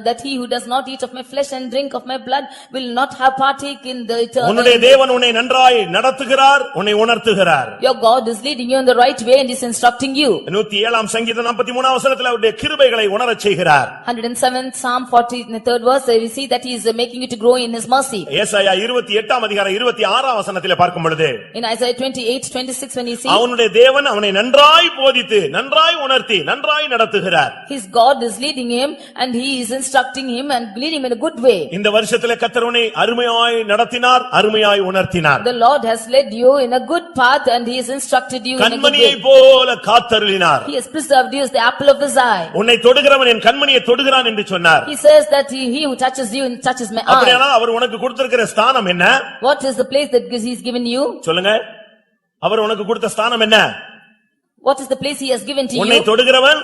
that he who does not eat of my flesh and drink of my blood will not have partake in the eternal. உன்னுடைய தேவன் உன்னை நன்றாய் நடத்துகிறார், உன்னை உணர்த்துகிறார். Your God is leading you in the right way and is instructing you. 107ஆம் சங்கீதம் 43ஆம் வசனத்தில் அவருடைய கிருபைகளை உணரச் செய்கிறார். 107th Psalm 43rd verse, we see that he is making you to grow in his mercy. ஏசாயா 28ஆம் அதிகாரம் 26ஆம் வசனத்திலே பார்க்கும் பொழுது In Isaiah 28:26 when he sees அவனுடைய தேவன் அவனை நன்றாய் போதித்து நன்றாய் உணர்த்தி நன்றாய் நடத்துகிறார். his God is leading him and he is instructing him and leading him in a good way. இந்த வருஷத்திலே கர்த்தர் உன்னை அருமையாய் நடத்தினார், அருமையாய் உணர்த்தினார். The Lord has led you in a good path and he has instructed you in a good கண்மணியை way. போல காத்தருளினார். He has preserved you as the apple of his eye. உன்னை தொடுகிறவன் என் கண்மணியை தொடுகிறான் என்று சொன்னார். He says that he who touches you and touches my eye. அப்படியானால் அவர் உனக்கு கொடுத்திருக்கிற ஸ்தானம் என்ன? What is the place that he has given you? சொல்லுங்க. அவர் உனக்கு கொடுத்த ஸ்தானம் என்ன? What is the place he has given to உன்னை you? தொடுகிறவன்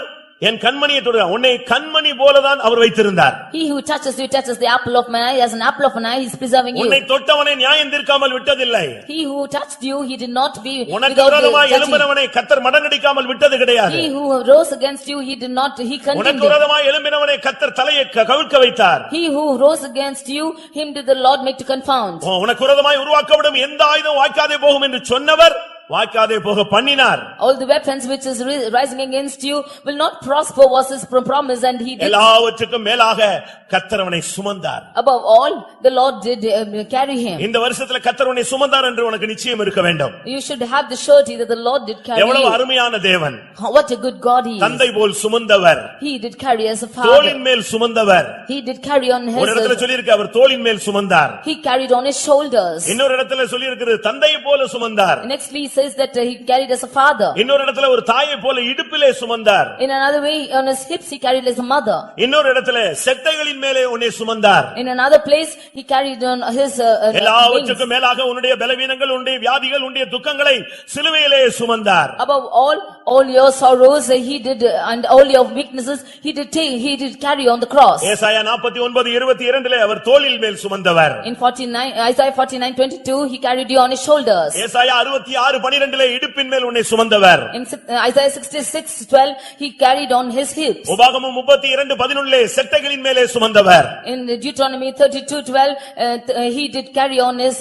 என் கண்மணியை தொடுகிறான். உன்னை கண்மணி போலதான் அவர் வைத்திருந்தார். He who touches you touches the apple of my eye. As an apple of an eye, he is preserving you. உன்னை தொட்டவனை நியாயம் தீர்க்காமல் விட்டதில்லை. He who touched you, he did not be உனக்கு without விரோதமாய் judging. எழும்பினவனை கர்த்தர் மடங்கடிக்காமல் விட்டது கிடையாது. He who rose against you, he did not, he condemned உனக்கு him. விரோதமாய் எழும்பினவனை கர்த்தர் தலையை கவிழ்க்க வைத்தார். He who rose against you, him did the Lord make to confound. உனக்கு விரோதமாய் உருவாக்கப்படும் எந்த ஆயுதம் வாய்க்காதே போகும் என்று சொன்னவர் வாய்க்காதே போக பண்ணினார். All the weapons which is rising against you will not prosper was his promise, and he did. எல்லாவற்றுக்கும் மேலாக கர்த்தர் அவனை சுமந்தார். Above all, the Lord did carry him. இந்த வருஷத்துல கர்த்தர் அவனை சுமந்தார் என்று உனக்கு நிச்சயம் இருக்க வேண்டும். You should have the surety that the Lord did carry எவ்வளவு you. அருமையான தேவன். What a good God he is. தந்தை போல் சுமந்தவர். He did carry as a தோளின் father. மேல் சுமந்தவர். He did carry on ஒரு இடத்துல his. சொல்லி இருக்கு அவர் தோளின் மேல் சுமந்தார். He carried on his shoulders. இன்னொரு இடத்துல சொல்லி இருக்குது தந்தையை போல சுமந்தார். Nextly he says that he carried as a father. இன்னொரு இடத்துல ஒரு தாயை போல இடுப்பிலே சுமந்தார். In another way, on his hips he carried as a mother. இன்னொரு இடத்துல செட்டைகளின் மேலே உன்னை சுமந்தார். In another place he carried on his wings. எல்லாவற்றுக்கும் மேலாக உன்னுடைய பலவீனங்கள், உன்னுடைய வியாதிகள், உன்னுடைய துக்கங்களை சிலுவையிலே சுமந்தார். Above all your sorrows he did, and all your weaknesses he did carry on the cross. ஏசாயா 49:22 அவர் தோளில் மேல் சுமந்தவர். In Isaiah 49:22 he carried you on his shoulders. ஏசாயா 66:12 இடுப்பின் மேல் உன்னை சுமந்தவர். In Isaiah 66:12 he carried on his hips. உபாகமம் 32:11 செட்டைகளின் மேலே சுமந்தவர். In Deuteronomy 32:12 he did carry on his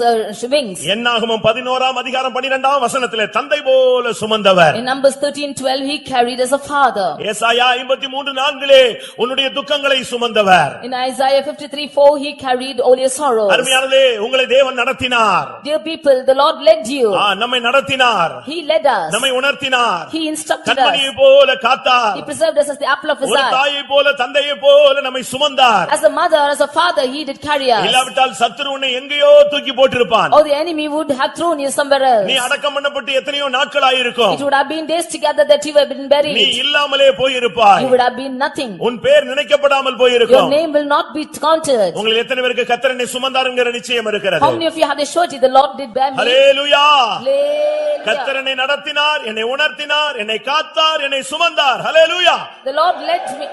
wings. என்னாகமம் 11ஆம் அதிகாரம் 12ஆம் வசனத்திலே தந்தை போல சுமந்தவர். In Numbers 13:12 he carried as a father. ஏசாயா 53:4 உன்னுடைய துக்கங்களை சுமந்தவர். In Isaiah 53:4 he carried all your sorrows. அருமையானவர்களே, உங்களை தேவன் நடத்தினார். Dear people, the Lord led you. நம்மை நடத்தினார். He led us. நம்மை உணர்த்தினார். He instructed us. கண்மணியை போல காத்தார். He preserved us as the apple of his ஒரு eye. தாயை போல தந்தையை போல நம்மை சுமந்தார். As a mother, as a father, he did carry us. இல்லாவிட்டால் சத்துரு உன்னை எங்கேயோ தூக்கி போட்டிருப்பான். Or the enemy would have thrown you somewhere else. நீ அடக்கம் பண்ணப்பட்டு எத்தனையோ நாட்கள் ஆயிருக்கும். It would have been days together that you have been buried. நீ இல்லாமலே போயிருப்பாய். You would have been nothing. உன் பேர் நினைக்கப்படாமல் Your போயிருக்கும். name will not be counted. உங்களில் எத்தனை பேருக்கு கர்த்தர் என்னை சுமந்தாருங்கிற நிச்சயம் இருக்கிறது? How many of you have the surety the Lord did bear me? Hallelujah. Hallelujah. கர்த்தர் என்னை நடத்தினார், என்னை உணர்த்தினார், என்னை காத்தார், என்னை சுமந்தார். ஹல்லேலூயா. The Lord led me.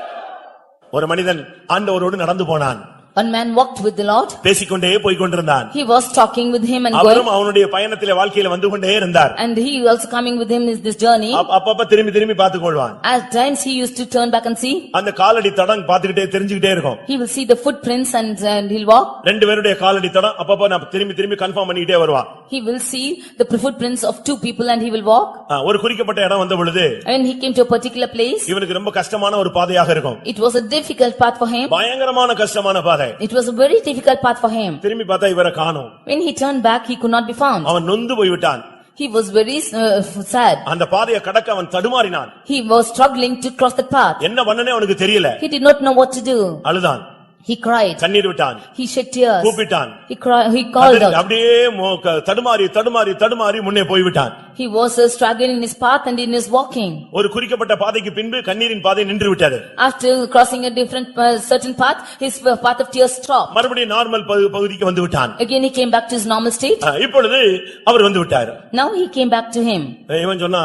ஒரு மனிதன் ஆண்டவரோடு நடந்து போனான். One man walked with the Lord. பேசிக்கொண்டே போய் கொண்டிருந்தான். He was talking with him and அவரும் going. அவனுடைய பயணத்திலே வாழ்க்கையில வந்து கொண்டே இருந்தார். And he also coming with him is this journey. அப்பப்ப திரும்பி திரும்பி பார்த்துக் கொள்வான். At times he used to turn back and see. அந்த காலடி தடம் பார்த்துக்கிட்டே தெரிஞ்சுக்கிட்டே இருக்கும். He will see the footprints and he'll walk. ரெண்டு பேருடைய காலடி தடம் அப்பப்ப நான் திரும்பி திரும்பி கன்ஃபார்ம் பண்ணிக்கிட்டே வருவான். He will see the footprints of two people and he will walk. ஒரு குறிக்கப்பட்ட இடம் வந்த பொழுது When he came to a particular place, இவனுக்கு ரொம்ப கஷ்டமான ஒரு பாதையாக இருக்கும். it was a difficult path for him. பயங்கரமான கஷ்டமான பாதை. பாதை. It was a very difficult path for him. திரும்பி பார்த்தா இவரை காணோம். When he turned back, he could not be found. அவன் நொந்து போய்விட்டான். He was very sad. அந்த பாதையை கடக்க அவன் தடுமாறினான். He was struggling to cross the path. என்ன பண்ணனே அவனுக்கு தெரியல. He did not know what to do. அழுதான். He cried. கண்ணீர் விட்டான். He shed tears. கூப்பிட்டான். He called out. அப்படியே தடுமாறி முன்னே போய்விட்டான். He was struggling in his path and in his walking. ஒரு குறிக்கப்பட்ட பாதைக்கு பின்பு கண்ணீரின் பாதை நின்று விட்டது. After crossing a different certain path, his path of tears stopped. மறுபடியும் நார்மல் பகுதிக்கு வந்து விட்டான். Again he came back to his normal state. இப்பொழுது அவர் வந்து விட்டார். Now he came back to him. இவன் சொன்னா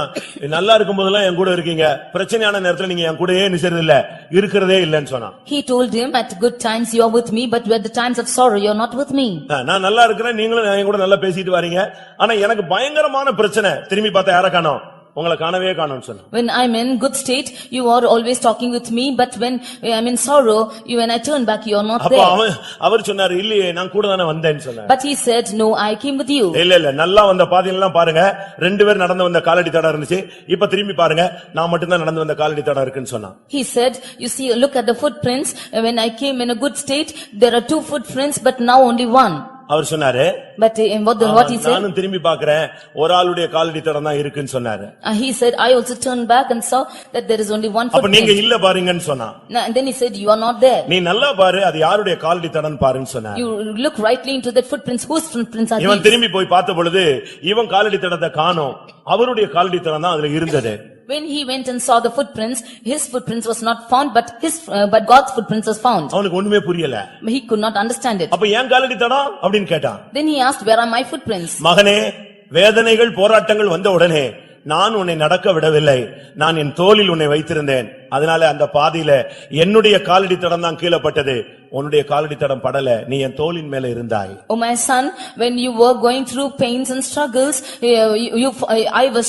நல்லா இருக்கும்போதெல்லாம் என் கூட இருக்கீங்க, பிரச்சனையான நேரத்துல நீங்க என் கூடயே நிக்கிறது இல்ல, இருக்கிறதே இல்லன்னு சொன்னான். He told him, at good times you are with me, but at the times of sorrow you are not with me. நான் நல்லா இருக்கிறேன், நீங்களும் என் கூட நல்லா பேசிட்டு வரீங்க, ஆனா எனக்கு பயங்கரமான பிரச்சனை. திரும்பி பார்த்தா யார காணோம்? உங்களை காணவே காணோம்னு சொன்னான். When I am in good state, you are always talking with me, but when I am in sorrow, when I turn back, you are not there. அப்ப அவர் சொன்னாரு, இல்லையே நான் கூட தானே வந்தேன்னு சொன்னார். But he said, no, I came with you. இல்ல நல்லா வந்த பாதையெல்லாம் பாருங்க, ரெண்டு பேர் நடந்து வந்த காலடி தடம் இருந்துச்சு, இப்ப திரும்பி பாருங்க, நான் மட்டும் தான் நடந்து வந்த காலடி தடம் இருக்குன்னு சொன்னான். He said, you see, look at the footprints. When I came in a good state, there are 2 footprints, but now only 1. அவர் சொன்னாரு, But what he said? நானும் திரும்பி பார்க்கிறேன், ஒரு ஆளுடைய காலடி தடம் தான் இருக்குன்னு சொன்னாரு. He said, I also turned back and saw that there is only 1 அப்ப நீங்க footprint. இல்ல பாருங்கன்னு சொன்னான். And then he said, you are not there. நீ நல்லா பாரு, அது யாருடைய காலடி தடம்னு பாருன்னு சொன்னார். You look rightly into that footprints. Whose footprints are இவன் these? திரும்பி போய் பார்த்த பொழுது இவன் காலடி தடத்தை காணோம், அவருடைய காலடி தடம் தான் அதுல இருந்தது. When he went and saw the footprints, his footprints was not found, but God's footprints was found. அவனுக்கு ஒண்ணுமே புரியல. He could not understand it. அப்ப ஏன் காலடி தடம் அப்படின்னு கேட்டான். Then he asked, where are my footprints? மகனே, வேதனைகள் போராட்டங்கள் வந்த உடனே நான் உன்னை நடக்க விடவில்லை, நான் என் தோளில் உன்னை வைத்திருந்தேன், அதனால அந்த பாதையில என்னுடைய காலடி தடம் தான் கீழப்பட்டது, உன்னுடைய காலடி தடம் படல, நீ என் தோளின் மேல இருந்தாய். Oh my son, when you were going through pains and struggles, I was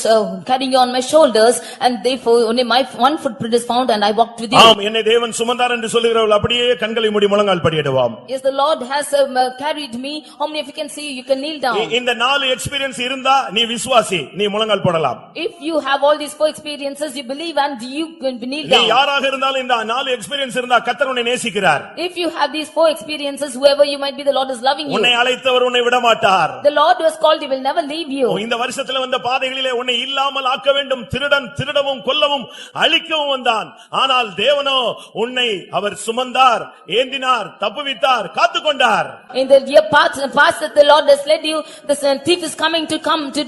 carrying you on my shoulders, and therefore only my 1 footprint is found, and I walked with you. ஆம், என்னை தேவன் சுமந்தார் என்று சொல்லுகிறவர்கள் அப்படியே கண்களை மூடி முழங்கால் படியிடுவாம். Yes, the Lord has carried me. How many of you can see? You can kneel down. இந்த 4 எக்ஸ்பீரியன்ஸ் இருந்தா நீ விசுவாசி, நீ முழங்கால் போடலாம். If you have all these 4 experiences, you believe and you can kneel நீ down. யாராக இருந்தாலும் இந்த 4 எக்ஸ்பீரியன்ஸ் இருந்தா கர்த்தர் உன்னை நேசிக்கிறார். If you have these 4 experiences, whoever you might be, the Lord is loving you. உன்னை அழைத்தவர் உன்னை விட மாட்டார். The Lord who has called you will never leave you. இந்த வருஷத்துல வந்த பாதைகளிலே உன்னை இல்லாமல் ஆக்க வேண்டும், திருடன் திருடவும் கொல்லவும் அழிக்கவும் வந்தான், ஆனால் தேவனோ உன்னை அவர் சுமந்தார், ஏந்தினார், தப்புவித்தார், காத்துக்கொண்டார். In the year past that the Lord has led you, the thief is coming to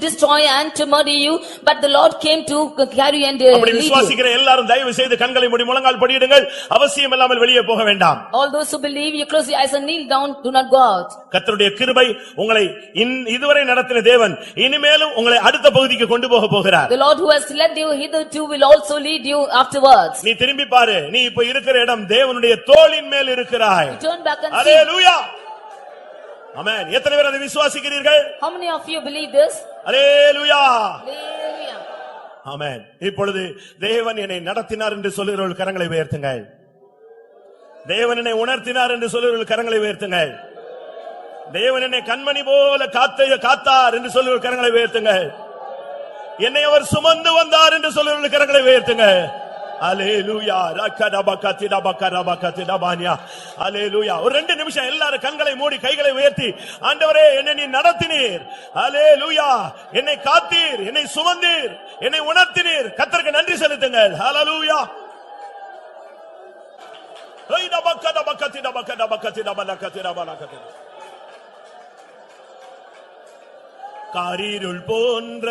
destroy and to murder you, but the Lord came to carry and அப்படி lead you. விசுவாசிக்கிற எல்லாரும் தயவு செய்து கண்களை மூடி முழங்கால் படியிடுங்கள், அவசியம் இல்லாமல் வெளியே போக வேண்டாம். All those who believe, you close your eyes and kneel down, do not go out. கர்த்தருடைய கிருபை உங்களை இதுவரை நடத்தின தேவன் இனிமேலும் உங்களை அடுத்த பகுதிக்கு கொண்டு போக போகிறார். The Lord who has led you hitherto will also lead you afterwards. நீ திரும்பி பாரு, நீ இப்ப இருக்கிற இடம் தேவனுடைய தோளின் மேல் இருக்கிறாய். Turn back and see. அல்லேலூயா, ஆமென். எத்தனை பேர் அதை விசுவாசிக்கிறீர்கள்? How many of you believe this? Hallelujah, Hallelujah. ஆமென். இப்பொழுது தேவன் என்னை நடத்தினார் என்று சொல்லுகிறவர்கள் கரங்களை உயர்த்துங்கள். தேவன் என்னை உணர்த்தினார் என்று சொல்லுகிறவர்கள் கரங்களை உயர்த்துங்கள். தேவன் என்னை கண்மணி போல காத்தார் என்று சொல்லுகிறவர்கள் கரங்களை உயர்த்துங்கள். என்னை அவர் சுமந்து வந்தார் என்று சொல்லுகிறவர்கள் கரங்களை உயர்த்துங்கள். அல்லேலூயா, ரக்கடபகதிடபகரபகதிடபானியா. அல்லேலூயா. ஒரு 2 நிமிஷம் எல்லாரும் கண்களை மூடி கைகளை உயர்த்தி, ஆண்டவரே என்னை நீ நடத்தினீர், அல்லேலூயா, என்னை காத்தீர், என்னை சுமந்தீர், என்னை உணர்த்தினீர், கர்த்தருக்கு நன்றி செலுத்துங்கள். அல்லேலூயா. காரிருள் போன்ற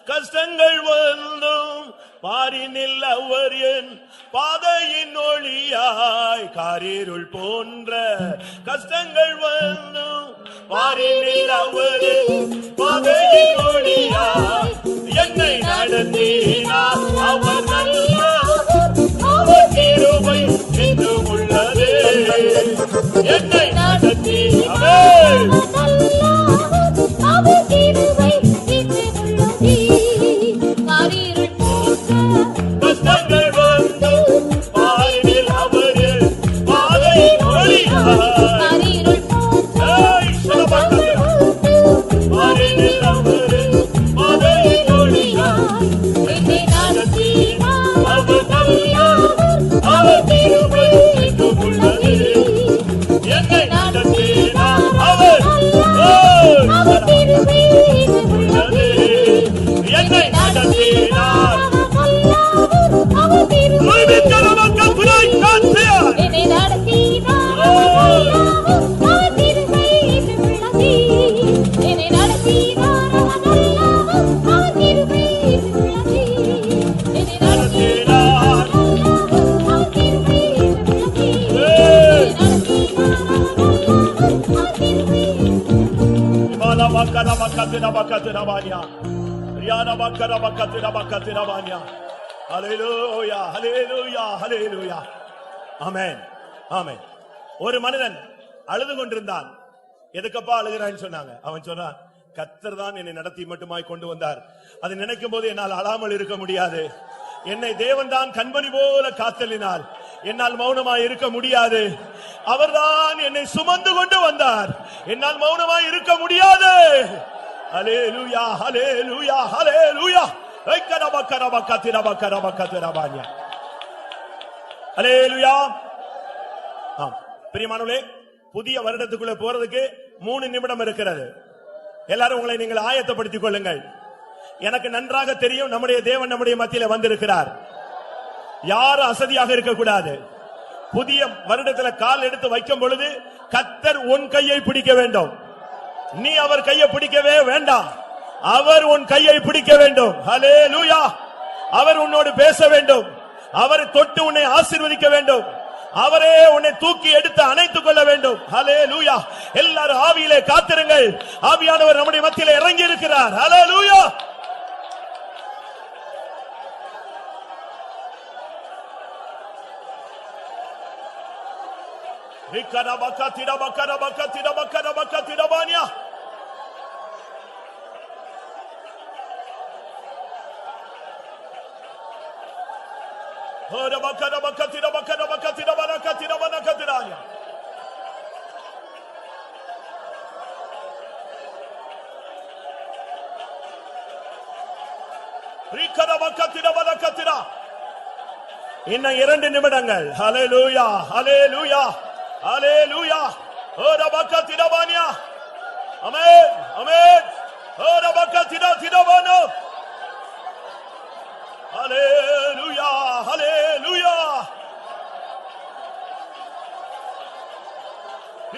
கஷ்டங்கள் வந்தும் பாரினில் அவர் என் பாதையின் ஒளியாய். காரிருள் போன்ற கஷ்டங்கள் வந்தும் பாரினில் அவர் என் பாதையின் ஒளியாய். என்னை நடத்தினார் அவர் நல்லவர், அவர் கிருபை என்றும் உள்ளது. என்னை நடத்தினார் கஷ்டங்கள் வந்து பாரினில் அவர் என் பாதையின் ஒளியாய். பாரினில் அவர் என் பாதையின் ஒளியாய். என்னை நடத்தினார் அவர் நல்லவர், அவர் கிருபை என்றும் உள்ளது. bakara bakatira bakatira banya. Riana bakara bakatira bakatira banya. Hallelujah, hallelujah, hallelujah. Amen, amen. ஒரு மனிதன் அழுது கொண்டிருந்தான். எதுக்கப்பா அழுகிறான்னு சொன்னாங்க. அவன் சொன்னான், கர்த்தர் தான் என்னை நடத்தி மட்டுமாய் கொண்டு வந்தார். அதை நினைக்கும் போது என்னால் அழாமல் இருக்க முடியாது. என்னை தேவன் தான் கண்மணி போல காத்தலினார். என்னால் மௌனமாய் இருக்க முடியாது. அவர்தான் என்னை சுமந்து கொண்டு வந்தார். என்னால் மௌனமாய் இருக்க முடியாது. ஹல்லேலூயா, ஹல்லேலூயா, ஹல்லேலூயா. ஹல்லேலூயா. பிரியமானவர்களே, புதிய வருடத்துக்குள்ள போறதுக்கு 3 நிமிடம் இருக்கிறது. எல்லாரும் உங்களை நீங்கள் ஆயத்தப்படுத்திக் கொள்ளுங்கள். எனக்கு நன்றாக தெரியும் நம்முடைய தேவன் நம்முடைய மத்தியில வந்திருக்கிறார். யாரும் அசதியாக இருக்கக்கூடாது. புதிய வருடத்துல கால் எடுத்து வைக்கும் பொழுது கர்த்தர் உன் கையை பிடிக்க வேண்டும். நீ அவர் கையை பிடிக்கவே வேண்டாம். அவர் உன் கையை பிடிக்க வேண்டும். ஹல்லேலூயா. அவர் உன்னோடு பேச வேண்டும். அவரை தொட்டு உன்னை ஆசீர்வதிக்க வேண்டும். அவரே உன்னை தூக்கி எடுத்து அணைத்துக் கொள்ள வேண்டும். ஹல்லேலூயா. எல்லாரும் ஆவியிலே காத்திருங்கள். ஆவியானவர் நம்முடைய மத்தியிலே இறங்கி இருக்கிறார். ஹல்லேலூயா. Rikara bakatira bakara bakatira bakara bakatira banya. Ora bakara bakatira bakara bakatira bakatira bakatira banya. Rikara bakatira bakatira. இன்னும் 2 நிமிடங்கள். ஹல்லேலூயா, ஹல்லேலூயா, ஹல்லேலூயா. ora bakatira banya. Amen, amen. ora bakatira banya. Hallelujah, hallelujah.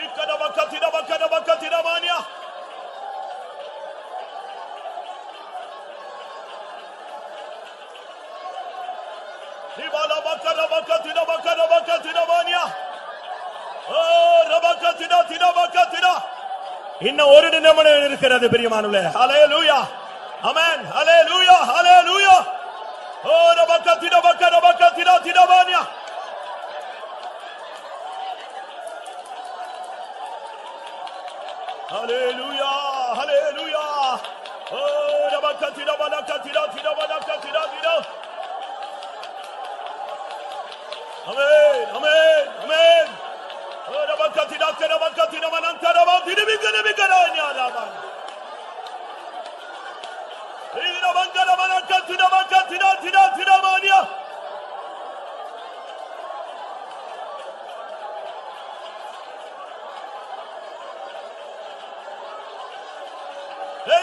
Ikada bakatira bakada bakatira mania. Ibala bakada bakatira bakada bakatira mania. Oh, rabakatira tira bakatira. இன்னும் 1 நிமிடம் இருக்கிறது பிரியமானவர்களே. ஹல்லேலூயா. ஆமென். ஹல்லேலூயா, ஹல்லேலூயா. Oh, rabakatira bakada bakatira tira mania. Hallelujah, hallelujah. Oh, rabakatira bakatira tira bakatira tira. Amen, amen, amen. Oh, rabakatira tira bakatira manantara batiri bigana bigana nyaraba. Ira bangara manakatira bakatira tira tira mania.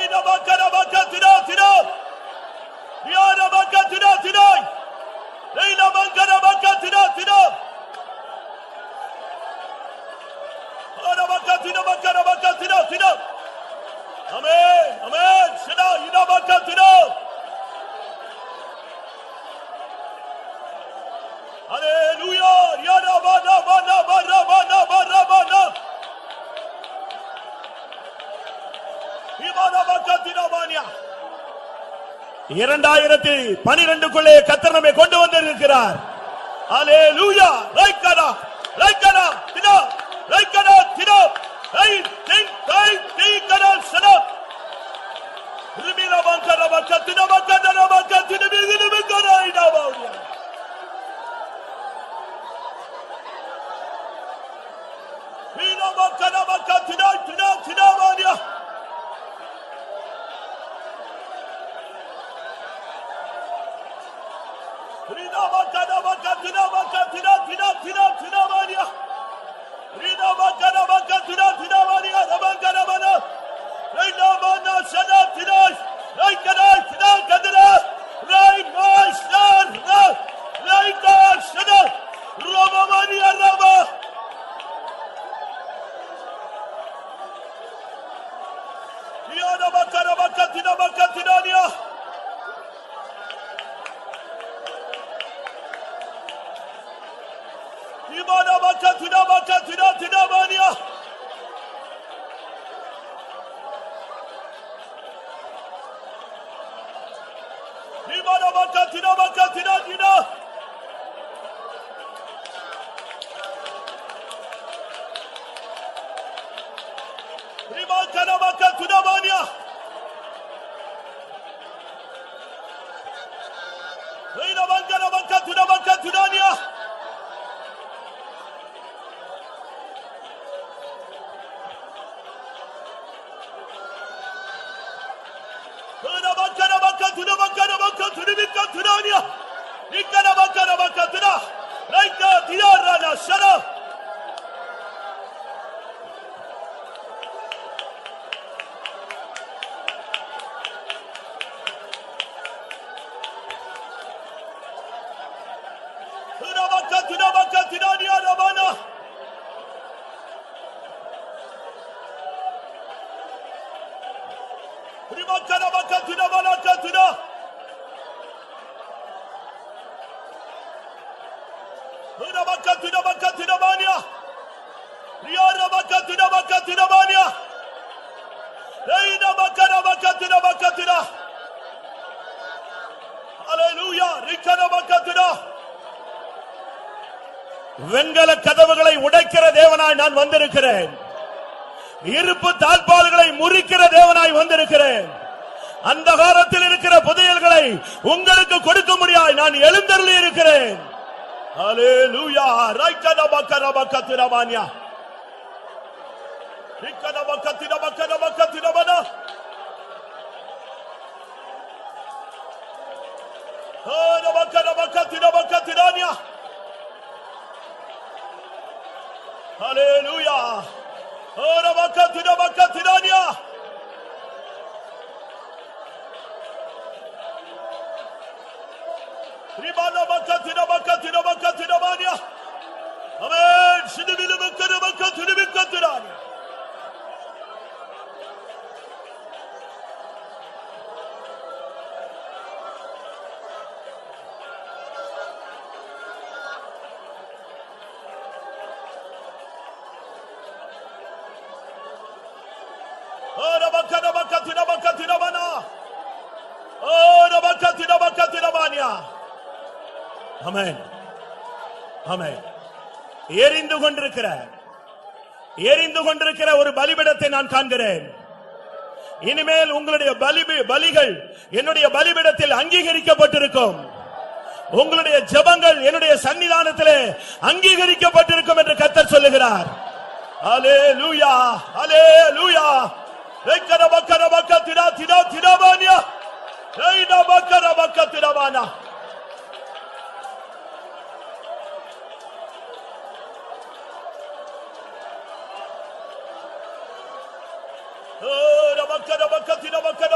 Ira bangara bakatira tira. Ira bakatira tira. Ira bangara bakatira tira. Ora bakatira bakara bakatira tira. Amen, amen. Shida ira bakatira. Hallelujah. Yara bana bana bana bana bana bana. Ibana bakatira bania. 2012க்குள்ளே கர்த்தர் நம்மை கொண்டு வந்திருக்கிறார். ஹல்லேலூயா. ரைக்கடா ரைக்கடா தினா ரைக்கடா தினா ஐ திங் ஐ திகடா சனா. ரிமிலா பங்கரா பக்கத்தினா பக்கதரா பக்கத்தினா பிகினு பிகரா இடாபாவுயா. வீணா பக்கரா பக்கத்தினா தினா தினா வானியா. Rida bakada bakatira bakatira tira tira tira mania. Rida bakada bakatira tira mania. Rabangara mana. Rida mana sana tira. Rai kada tira kadra. Rai master. Rai ka sana. Rama mania rama. Rida bakada bakatira bakatira nia. Ibada bakatira Rimakana Tudabania. Reina Baka Tudania. Baka Tudania. Ikana Baka Tuda. Raika Tiarana Shara. Baka Tudania Rabana. Rimakana Baka Tudabana Tuda. Baka Tudabania. Riara Baka Tudabania. Reina Baka Tuda. Hallelujah. Rikana Baka Tuda. வெண்கல கதவுகளை உடைக்கிற தேவனாய் நான் வந்திருக்கிறேன். இருப்பு தாழ்பால்களை முறிக்கிற தேவனாய் வந்திருக்கிறேன். அந்தகாரத்தில் இருக்கிற புதையல்களை உங்களுக்கு கொடுக்க முடியாய் நான் எழுந்தருளி இருக்கிறேன். ஹalleluya. ரைக்கன பக்கரபக்கத்திரபானியா. ரிக்கன பக்கத்திரபக்கத்திரபனா. ஹோன பக்கரபக்கத்திரபக்கத்திரானியா. Hallelujah. Ora Bakatirania. Ribana Bakatirania. Amen. Sidibilu Bakatirania. Ora Bakatirabana. Ora Bakatirabania. Amen. Amen. எரிந்து கொண்டிருக்கிற ஒரு பலிபீடத்தை நான் காண்கிறேன். இனிமேல் உங்களுடைய பலிகள் என்னுடைய பலிபீடத்தில் அங்கீகரிக்கப்பட்டிருக்கும். உங்களுடைய ஜெபங்கள் என்னுடைய சன்னிதானத்திலே அங்கீகரிக்கப்பட்டிருக்கும் என்று கர்த்தர் சொல்லுகிறார். ஹalleluya. ஹalleluya. Rekana Bakatirabania. Reina Bakatirabana.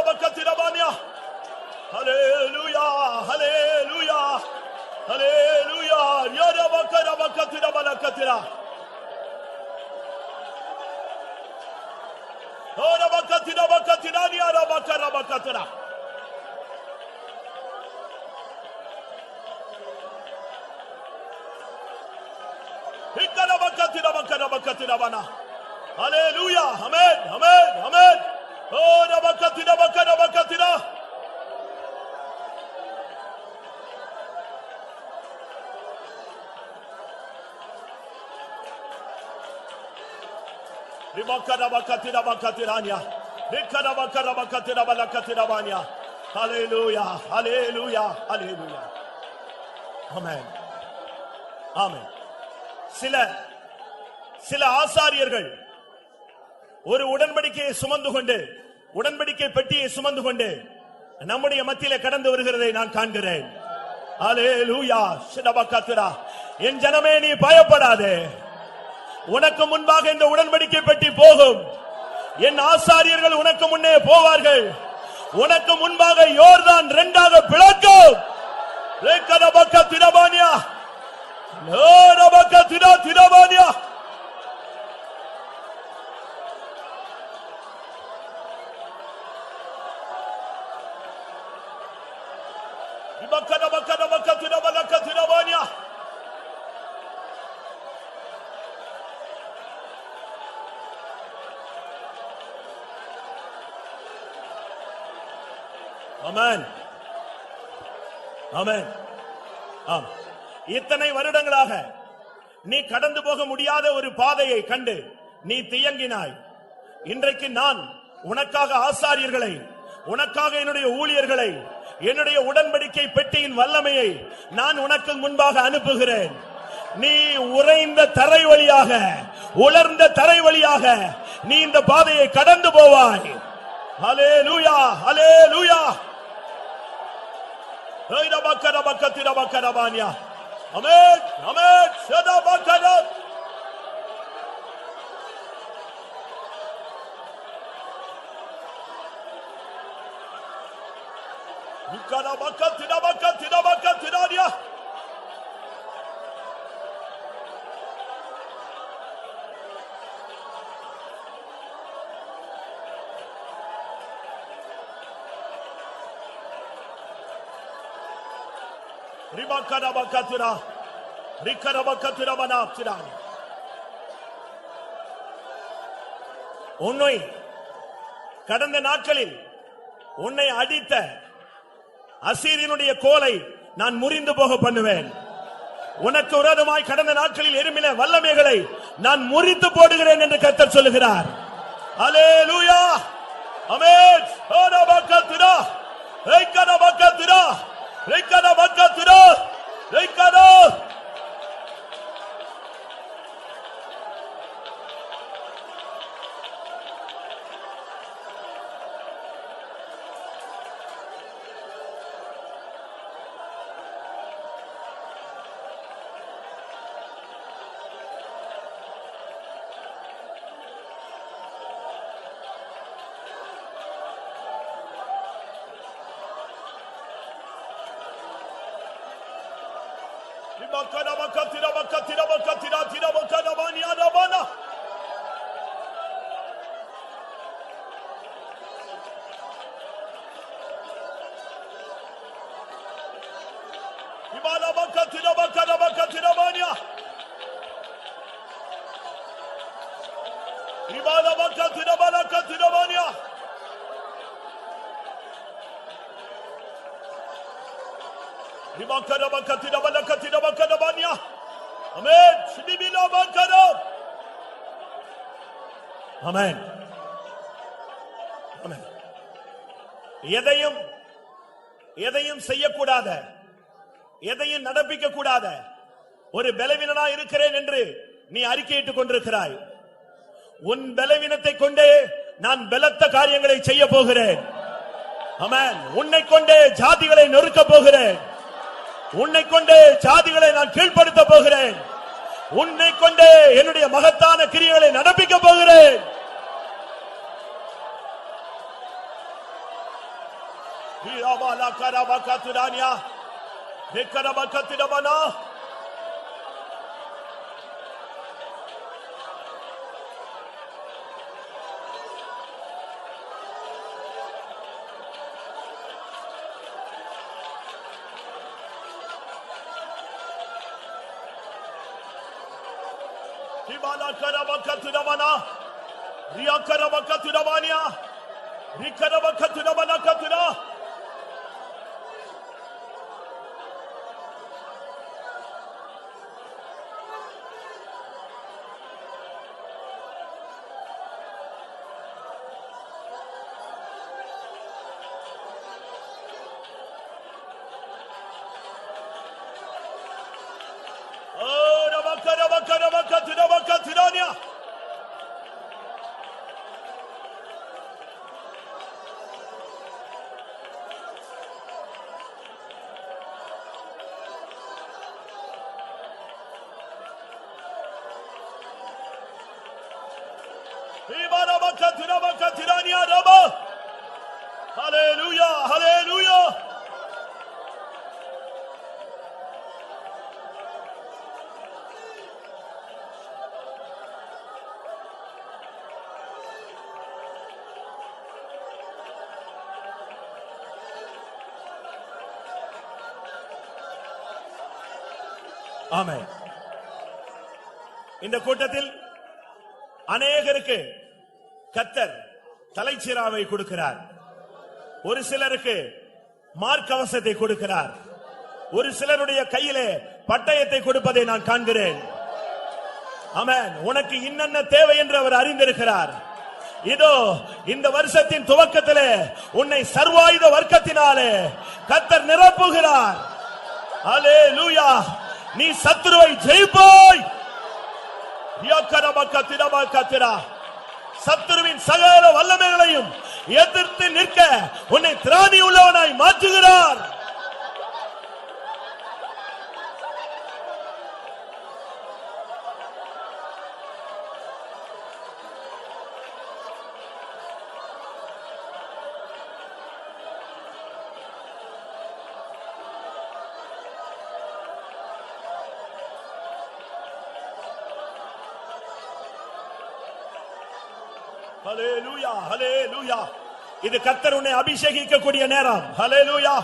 Bakatirabania. Hallelujah. Hallelujah. Hallelujah. Yara Bakatirabana. Ora Bakatirania Rabakara. Hikana Bakatirabana. Hallelujah. Amen. Amen. Amen. Ora Bakatirabana. Rimakana Bakatirania. Rikana Bakatirabana. Hallelujah. Hallelujah. Hallelujah. Amen. Amen. சில ஆசாரியர்கள் ஒரு உடன்படிக்கையை சுமந்து கொண்டு உடன்படிக்கை பெட்டியை சுமந்து கொண்டு நம்முடைய மத்தியிலே கடந்து வருகிறதை நான் காண்கிறேன். ஹalleluya. ஷிடபகத்ரா. என் ஜனமே நீ பயப்படாதே. உனக்கு முன்பாக இந்த உடன்படிக்கை பெட்டி போகும். என் ஆசாரியர்கள் உனக்கு முன்னே போவார்கள். உனக்கு முன்பாக யோர்தான் இரண்டாக பிளக்கும். ரேக்கனபகத்ரபானியா. லோரபகத்ரபானியா. Bakatirabania. Amen. Amen. ஆம். இத்தனை வருடங்களாக நீ கடந்து போக முடியாத ஒரு பாதையை கண்டு நீ தியங்கினாய். இன்றைக்கு நான் உனக்காக ஆசாரியர்களை, உனக்காக என்னுடைய ஊழியர்களை, என்னுடைய உடன்படிக்கை பெட்டியின் வல்லமையை நான் உனக்கு முன்பாக அனுப்புகிறேன். நீ உறைந்த தரை வழியாக, உலர்ந்த தரை வழியாக நீ இந்த பாதையை கடந்து போவாய். ஹல்லேலூயா, ஹல்லேலூயா. ஆமென், ஆமென். சதபக்கர Ikadabakatidabakatidabakatidadia. Ribakadabakatida. Rikadabakatidabanaftida. உன்னை கடந்த நாட்களில் உன்னை அடித்த அசீரியனுடைய கோலை நான் முறிந்து போக பண்ணுவேன். உனக்கு விரோதமாய் கடந்த நாட்களில் எருமின வல்லமைகளை நான் முறித்து போடுகிறேன் என்று கர்த்தர் சொல்லுகிறார். அல்லேலூயா, ஆமென். ஓடபக்கத்துரா, ரைக்கடபக்கத்துரா, ரைக்கடபக்கத்துரா, ரைக்கடோ. ஆமென், ஆமென். எதையும் செய்யக்கூடாத, எதையும் நடப்பிக்க கூடாத ஒரு பலவீனனா இருக்கிறேன் என்று நீ அறிக்கையிட்டுக் கொண்டிருக்கிறாய். உன் பலவீனத்தை கொண்டே நான் பலத்த காரியங்களை செய்ய போகிறேன். ஆமென். உன்னை கொண்டே ஜாதிகளை நொறுக்க போகிறேன். உன்னை கொண்டே ஜாதிகளை நான் கீழ்ப்படுத்த போகிறேன். உன்னை கொண்டே என்னுடைய மகத்தான கிரியைகளை நடப்பிக்க போகிறேன். Hallelujah, hallelujah. ஆமென். இந்த கூட்டத்தில் அநேகருக்கு கர்த்தர் தலைச்சீராவை கொடுக்கிறார். ஒரு சிலருக்கு மார்க்கவசத்தை கொடுக்கிறார். ஒரு சிலருடைய கையிலே பட்டயத்தை கொடுப்பதை நான் காண்கிறேன். ஆமென். உனக்கு இன்னென்ன தேவை என்று அவர் அறிந்திருக்கிறார். இதோ இந்த வருஷத்தின் துவக்கத்திலே உன்னை சர்வாயுத வர்க்கத்தினாலே கர்த்தர் நிரப்புகிறார். அல்லேலூயா. நீ சத்துருவை ஜெயிப்பாய். சத்துருவின் சகல வல்லமைகளையும் எதிர்த்து நிற்க உன்னை திராணி உள்ளவனாய் மாற்றுகிறார். ஹல்லேலூயா, ஹல்லேலூயா. இது கர்த்தர் உன்னை அபிஷேகிக்க கூடிய நேரம். ஹல்லேலூயா.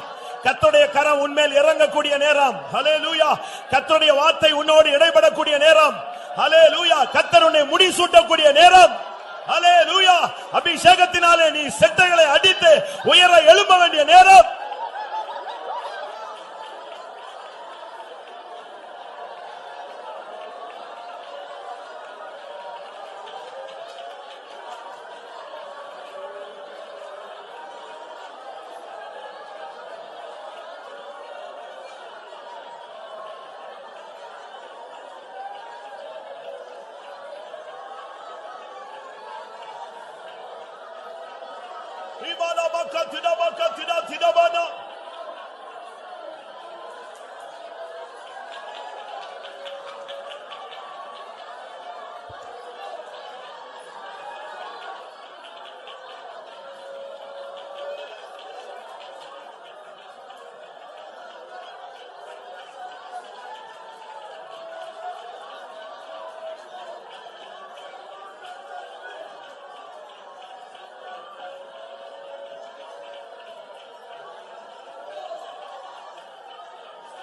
கர்த்தருடைய கரம் உன்மேல் இறங்கக்கூடிய நேரம். ஹல்லேலூயா. கர்த்தருடைய வார்த்தை உன்னோடு இடைபடக்கூடிய நேரம். ஹல்லேலூயா. கர்த்தர் உன்னை முடிசூட்டக்கூடிய நேரம். ஹல்லேலூயா. அபிஷேகத்தினாலே நீ செட்டைகளை அடித்து உயர எழும்ப வேண்டிய நேரம்.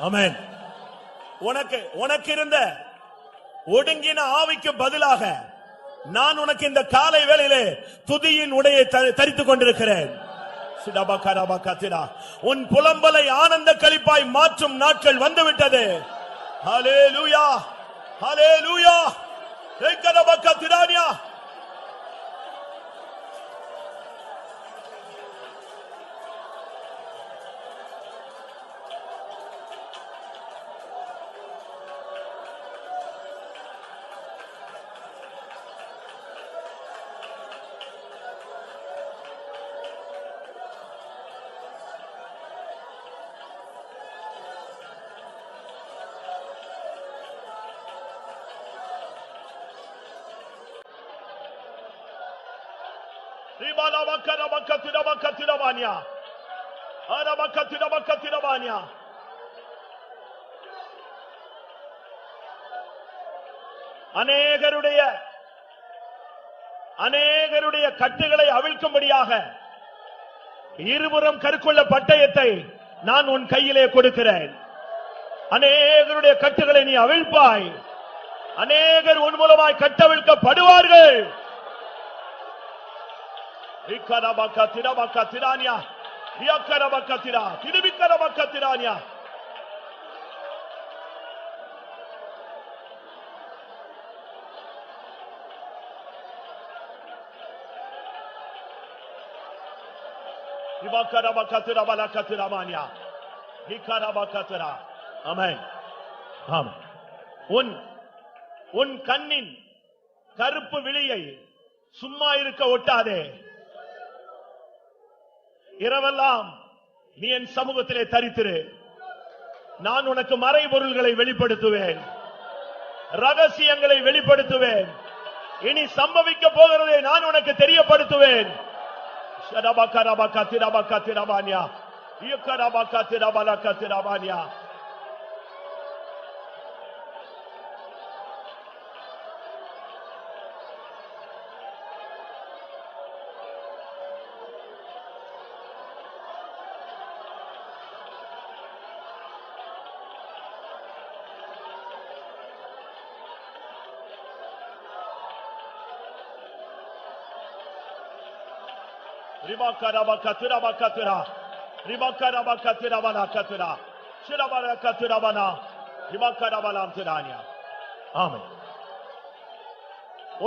ஆமென். உனக்கு இருந்த ஒடுங்கின ஆவிக்கு பதிலாக நான் உனக்கு இந்த காலை வேளையிலே துதியின் உடையை தரித்துக் கொண்டிருக்கிறேன். உன் புலம்பலை ஆனந்த களிப்பாய் மாற்றும் நாட்கள் வந்துவிட்டது. ஹல்லேலூயா, ஹல்லேலூயா. அநேகருடைய கட்டுகளை அவிழ்க்கும்படியாக இருபுறம் கருக்குள்ள பட்டயத்தை நான் உன் கையிலே கொடுக்கிறேன். அநேகருடைய கட்டுகளை நீ அவிழ்ப்பாய். அநேகர் உன் மூலமாய் கட்டவிழ்க்கப்படுவார்கள். உன் கண்ணின் கருப்பு விழியை சும்மா இருக்க ஒட்டாதே. இரவெல்லாம் நீ என் சமூகத்திலே தரித்திரு. நான் உனக்கு மறைபொருள்களை வெளிப்படுத்துவேன், ரகசியங்களை வெளிப்படுத்துவேன். இனி சம்பவிக்க போகிறதை நான் உனக்கு தெரியப்படுத்துவேன்.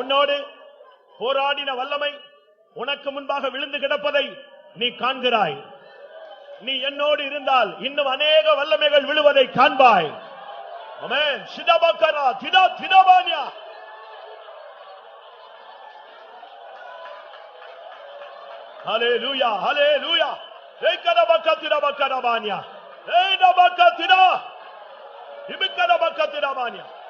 உன்னோடு போராடின வல்லமை உனக்கு முன்பாக விழுந்து கிடப்பதை நீ காண்கிறாய். நீ என்னோடு இருந்தால் இன்னும் அநேக வல்லமைகள் விழுவதை காண்பாய். ஆமென். சிதபக்கரா திதா திதபானியா. ஹalleluya ஹalleluya. ஏகதபக்கத்திர பக்கரபானியா. ஏதபக்கத்திர இபக்கதபக்கத்திர பானியா.